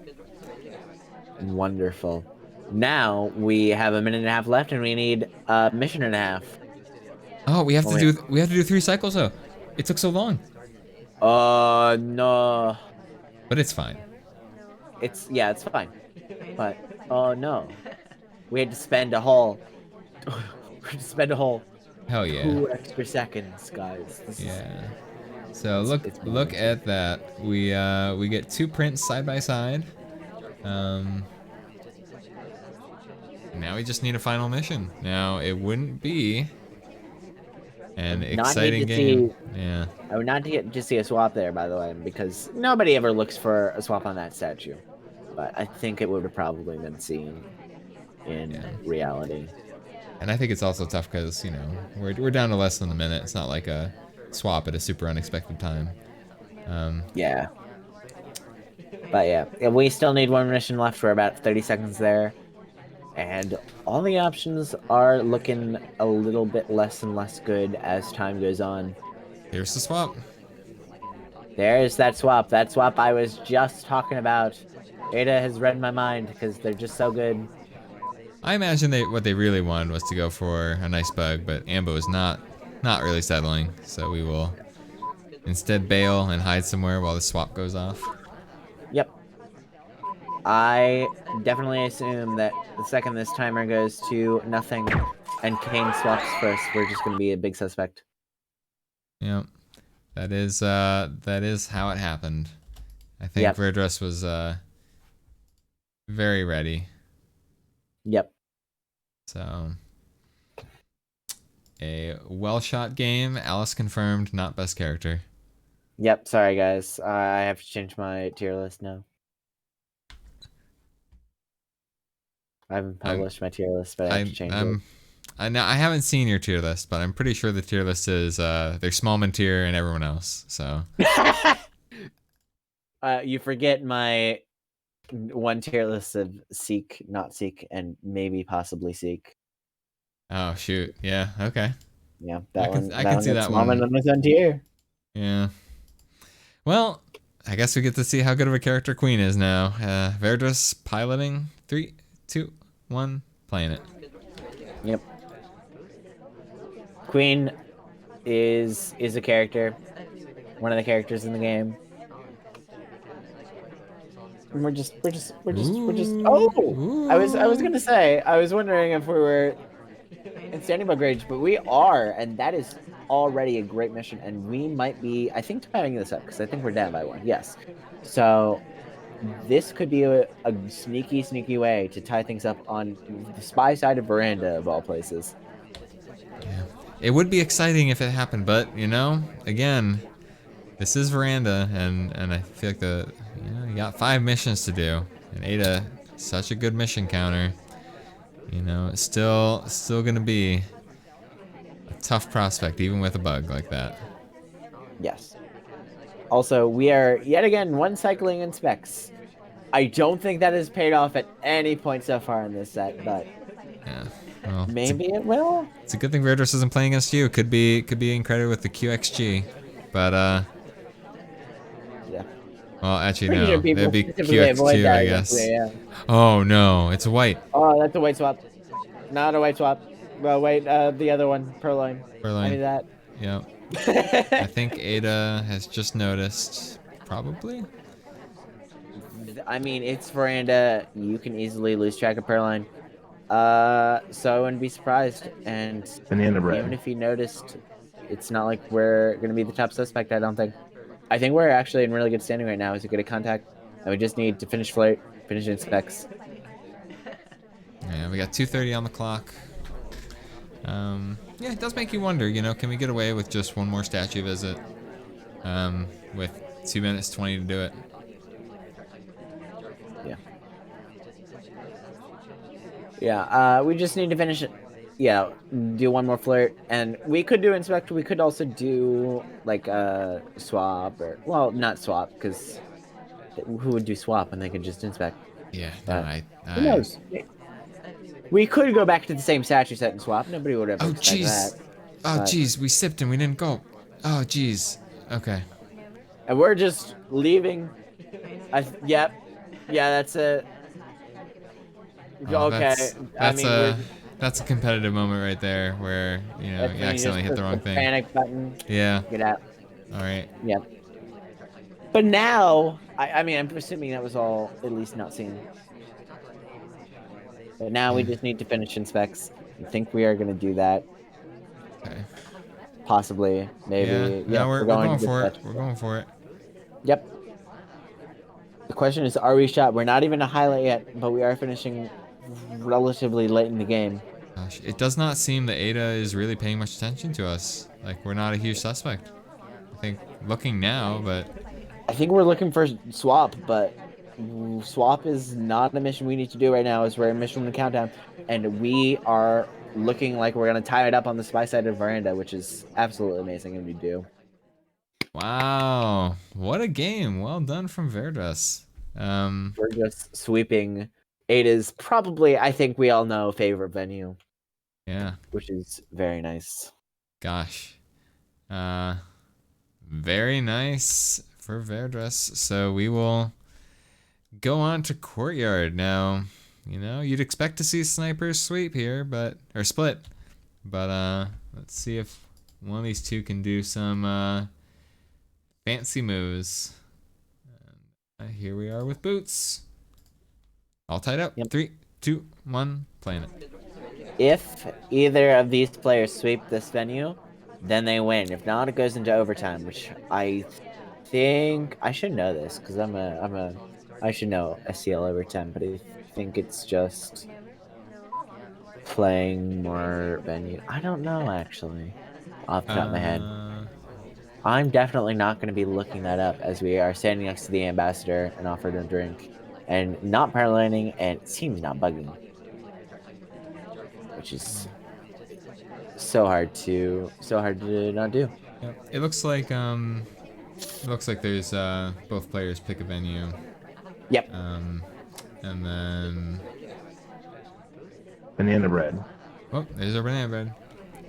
Wonderful. Now we have a minute and a half left, and we need a mission and a half. Oh, we have to do 3 cycles though. It took so long, No. but it's fine. It's fine. But oh no, we had to spend a whole, we had to spend a whole Hell yeah. 2 extra seconds, guys. This is Yeah. So it's look monumental. at that. We get 2 prints side by side. Um, Now we just need a final mission. Now it wouldn't be an Not need exciting to game. see. Yeah. I would not get to see a swap there, by the way, because nobody ever looks for a swap on that statue. But I think it would have probably been seen in reality. And I think it's also tough because, you know, we're down to less than a minute. It's not like a swap at a super unexpected time. Yeah. But yeah, we still need one mission left. We're about 30 seconds there. And all the options are looking a little bit less and less good as time goes on. Here's the swap. There's that swap. That swap I was just talking about. Ada has read my mind because they're just so good. I imagine what they really wanted was to go for a nice bug, but Ambo is not really settling. So we will instead bail and hide somewhere while the swap goes off. Yep. I definitely assume that the second this timer goes to nothing and Kane swaps first, we're just going to be a big suspect. Yep. That is how it happened. I think Verdruss was very ready. Yep. So a well shot game. Alice confirmed, not best character. Yep, sorry guys. I have to change my tier list now. I haven't published my tier list, but I have to change it. I haven't seen your tier list, but I'm pretty sure the tier list is there's Smallman tier and everyone else. So you forget my one tier list of Seek, not Seek, and maybe possibly Seek. Oh shoot, yeah, okay. Yeah, I can see that one. Smallman on his own tier. Yeah. Well, I guess we get to see how good of a character Queen is now. Verdruss piloting. 3, 2, 1, playing it. Yep. Queen is a character, one of the characters in the game. And we're just. Oh, ooh. I was gonna say. I was wondering if we were in standing bug rage, but we are, and that is already a great mission. And we might be, I think, tying this up because I think we're down by 1. Yes. So this could be a sneaky way to tie things up on the spy side of Veranda, of all places. Yeah. It would be exciting if it happened, but you know, again, this is Veranda, and I feel like you got 5 missions to do, and Ada, such a good mission counter. You know, it's still gonna be a tough prospect, even with a bug like that. Yes. Also, we are yet again one cycling in specs. I don't think that has paid off at any point so far in this set, but yeah, well, maybe it will. It's a good thing Verdruss isn't playing against you. Could be in credit with the QXG, but yeah. Well, actually no, that'd be QX2, I guess. Yeah. Oh no, it's a white. Oh, that's a white swap. Not a white swap. Well, wait, the other one, Purloin. I need that. Yeah. I think Ada has just noticed, probably. I mean, it's Veranda. You can easily lose track of Purloin. So I wouldn't be surprised. And even if he noticed, it's not like we're gonna be the top suspect. I don't think. I think we're actually in really good standing right now. Is a good contact, and we just need to finish flirt, finish inspects. Yeah, we got 2:30 on the clock. Yeah, it does make you wonder. You know, can we get away with just one more statue visit? With 2 minutes 20 to do it. Yeah. Yeah, we just need to finish it. Yeah, do one more flirt, and we could do inspect. We could also do like swap, or well, not swap, because who would do swap when they could just inspect? Yeah, no, But who I. knows? We could go back to the same statue set and swap. Nobody would ever Oh, expect that. jeez. Oh, But jeez, we sipped and we didn't go. Oh, jeez. Okay. and we're just leaving. Yep. Yeah, that's it. Oh, Okay. I that's mean, we're a competitive moment right there where, you know, that's you when you accidentally just hit the push the wrong thing. panic button. Yeah. Get out. All right. Yep. But now, I mean, I'm assuming that was all at least not seen. But now we Yeah. just need to finish inspects. I think we are going to do that. Okay. Possibly. Yeah. Maybe. No, Yep, we're we're going going to for it. dispatch. We're going for it. Yep. The question is, are we shot? We're not even a highlight yet, but we are finishing relatively late in the game. Gosh, it does not seem that Ada is really paying much attention to us. Like, we're not a huge suspect. I think looking now, but I think we're looking for swap, but swap is not a mission we need to do right now. As we're in mission countdown, and we are looking like we're gonna tie it up on the spy side of Veranda, which is absolutely amazing, and we do. wow, what a game! Well done from Verdruss. We're just sweeping Ada's probably, I think we all know, favorite venue, Yeah. which is very nice. Gosh. Very nice for Verdruss. So we will go on to Courtyard now. You know, you'd expect to see snipers sweep here, or split. But let's see if one of these two can do some fancy moves. And here we are with boots. All tied up. Yep. 3, 2, 1, playing it. If either of these players sweep this venue, then they win. If not, it goes into overtime, which I think I should know this because I should know SCL overtime, but I think it's just playing more venue. I don't know actually, off the top of my head. I'm definitely not going to be looking that up as we are standing next to the ambassador and offered him a drink, and not paralleling, and it seems not bugging, which is so hard to not do. Yep. It looks like there's both players pick a venue. Yep. And then Banana bread. oh, there's a banana bread.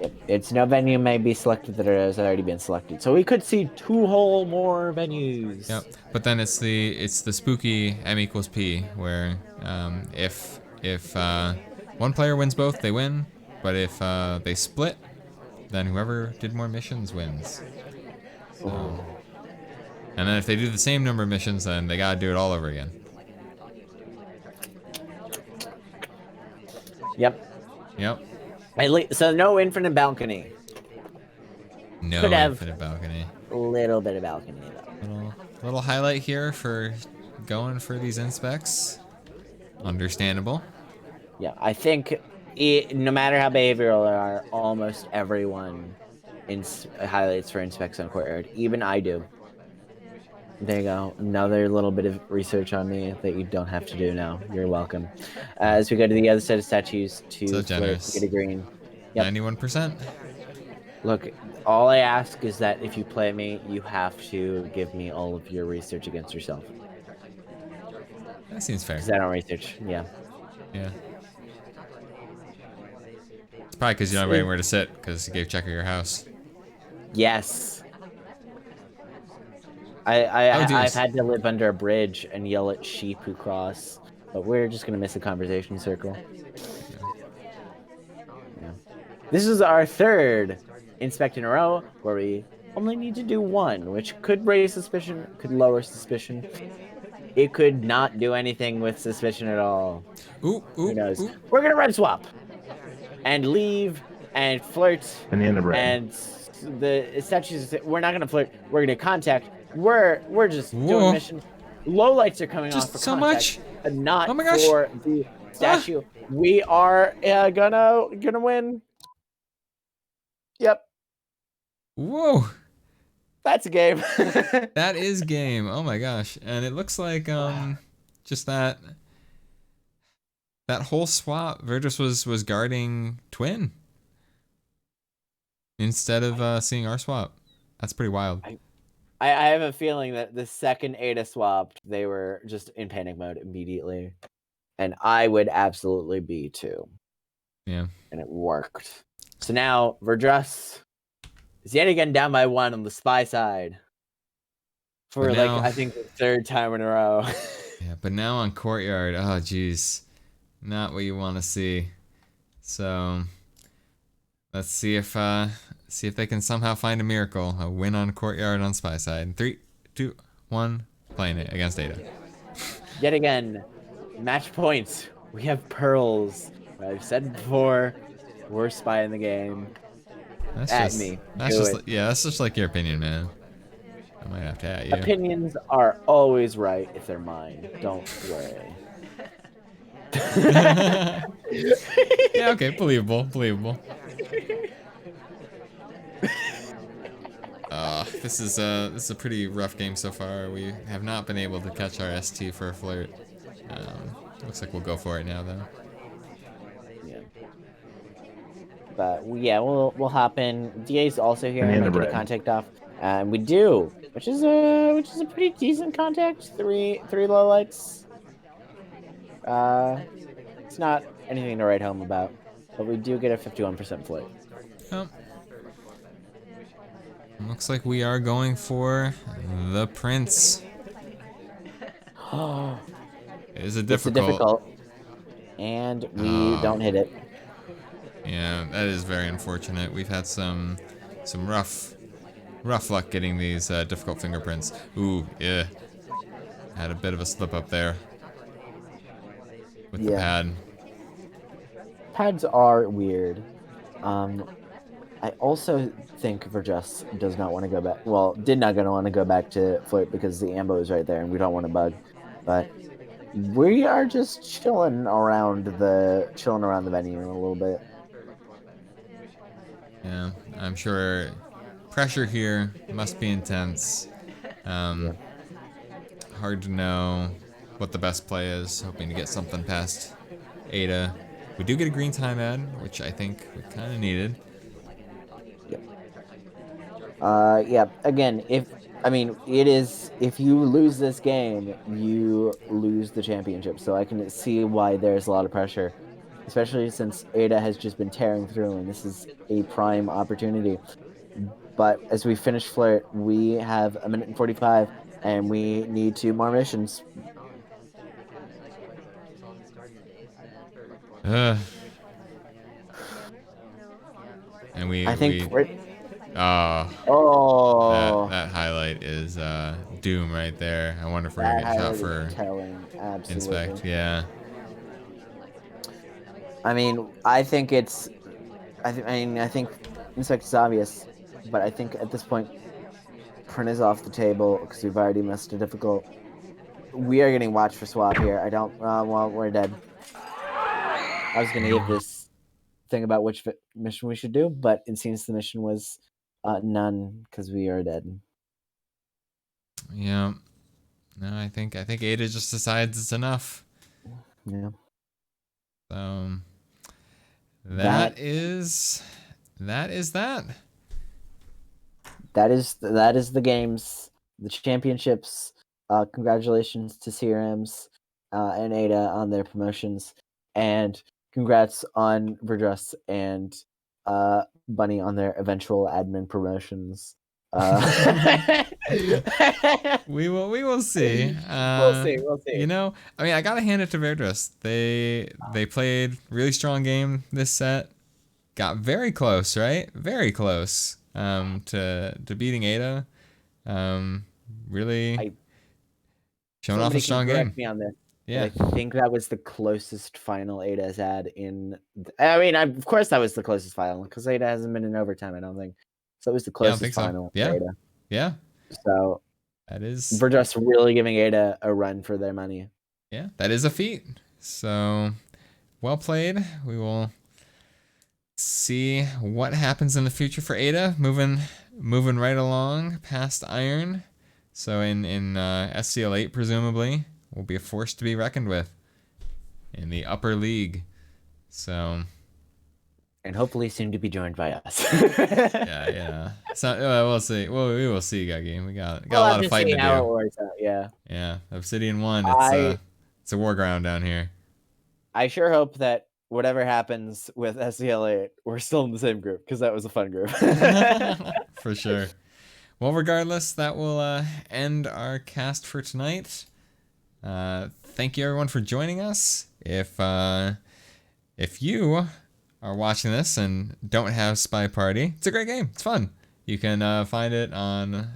Yep. It's no venue may be selected that has already been selected, so we could see 2 whole more venues. Yep. But then it's the spooky M equals P where if one player wins both, they win. But if they split, then whoever did more missions wins. So, and then if they do the same number of missions, then they gotta do it all over again. Yep. Yep. At least, so no infinite balcony. No Could have infinite balcony. a little bit of balcony though. Little highlight here for going for these inspects. Understandable. Yeah, I think no matter how behavioral they are, almost everyone highlights for inspects on Courtyard. Even I do. There you go. Another little bit of research on me that you don't have to do now. You're welcome. As we go to the other set of statues So generous. get a green. Yep. 91%. Look, all I ask is that if you play me, you have to give me all of your research against yourself. That seems fair. Because I don't research. Yeah. Yeah. It's probably because you don't have anywhere to sit because you gave Checker your house. Yes. Oh, I've had to live under a bridge and yell at sheep who cross, but we're just gonna miss a conversation circle. Yeah. This is our 3rd inspect in a row where we only need to do 1, which could raise suspicion, could lower suspicion. It could not do anything with suspicion at all. Ooh, Who knows? ooh. We're gonna red swap and leave and flirt. Banana bread. And the statues. We're not gonna flirt. We're gonna contact. We're just Whoa. doing missions. Low lights are coming Just off for so contact, much? but not Oh my gosh. for the statue. We are gonna win. Yep, Whoa. that's a game. That is game. Oh my gosh. And it looks like just that that whole swap, Verdruss was guarding Twin instead of seeing our swap. That's pretty wild. I have a feeling that the second Ada swapped, they were just in panic mode immediately. And I would absolutely be too. Yeah. And it worked. So now Verdruss is yet again down by 1 on the spy side. For now, I think the 3rd time in a row. Yeah, but now on Courtyard, oh geez. Not what you want to see. So let's see if they can somehow find a miracle. A win on Courtyard on spy side. 3, 2, 1, playing it against Ada. Yet again, match points. We have pearls. I've said before, worst spy in the game. That's just like your opinion, man. I might have to at you. Opinions are always right if they're mine. Don't worry. Yeah, okay, believable. This is a pretty rough game so far. We have not been able to catch our ST for a flirt. Looks like we'll go for it now, though. Yeah. But yeah, we'll hop in. DA's also here. I might get a contact off, and we do, which is a pretty decent contact. Three lowlights. It's not anything to write home about, but we do get a 51% flight. Oh. Looks like we are going for the Prince. It is difficult. And we don't hit it. Yeah, that is very unfortunate. We've had some rough luck getting these difficult fingerprints. Ooh, yeah. Had a bit of a slip up there with the pad. Pads are weird. I also think Verdruss does not want to go back. Well, did not want to go back to flirt because the ambo is right there, and we don't want to bug. But we are just chilling around the venue a little bit. Yeah, I'm sure pressure here must be intense. Hard to know what the best play is. Hoping to get something past Ada. We do get a green time ad, which I think we kind of needed. Yeah. Again, if you lose this game, you lose the championship. So I can see why there's a lot of pressure, especially since Ada has just been tearing through, and this is a prime opportunity. But as we finish flirt, we have 1 minute and 45, and we need 2 more missions. And that highlight is doom right there. I wonder if we're gonna get shot for inspect. Yeah. I think inspect is obvious, but I think at this point, print is off the table because we've already missed a difficult. We are getting watch for swap here. I don't. Well, we're dead. I was gonna give this thing about which mission we should do, but it seems the mission was none because we are dead. Yeah. No, I think Ada just decides it's enough. Yeah. So that is that. That is the games, the championships. Congratulations to CRMs and Ada on their promotions, and congrats on Verdruss and Bunny on their eventual admin promotions. We will see. We'll see. You know, I gotta hand it to Verdruss. They played really strong game this set. Got very close, right? Very close. To beating Ada. Really showing off a strong game. Me on this. Yeah, I think that was the closest final Ada has had in. Of course, that was the closest final because Ada hasn't been in overtime. I don't think so. It was the closest final. Yeah, Ada. Yeah. So that is Verdruss really giving Ada a run for their money. Yeah, that is a feat. So well played. We will see what happens in the future for Ada. Moving right along past Iron. So in SCL 8 presumably will be a force to be reckoned with. in the upper league. So, and hopefully soon to be joined by us. yeah. So we'll see. Well, we will see, Guggy. We got a We'll lot have of to fighting see to how do. it works out. Yeah. Yeah, Obsidian 1. I It's a war ground down here. I sure hope that whatever happens with SCL 8, we're still in the same group because that was a fun group. For sure. Well, regardless, that will end our cast for tonight. Thank you everyone for joining us. If you are watching this and don't have SpyParty, it's a great game. It's fun. You can find it on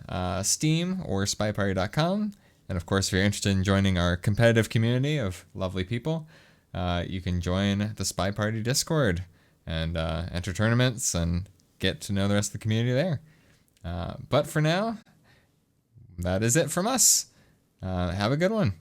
Steam or SpyParty.com. And of course, if you're interested in joining our competitive community of lovely people, you can join the SpyParty Discord and enter tournaments and get to know the rest of the community there. But for now, that is it from us. Have a good one.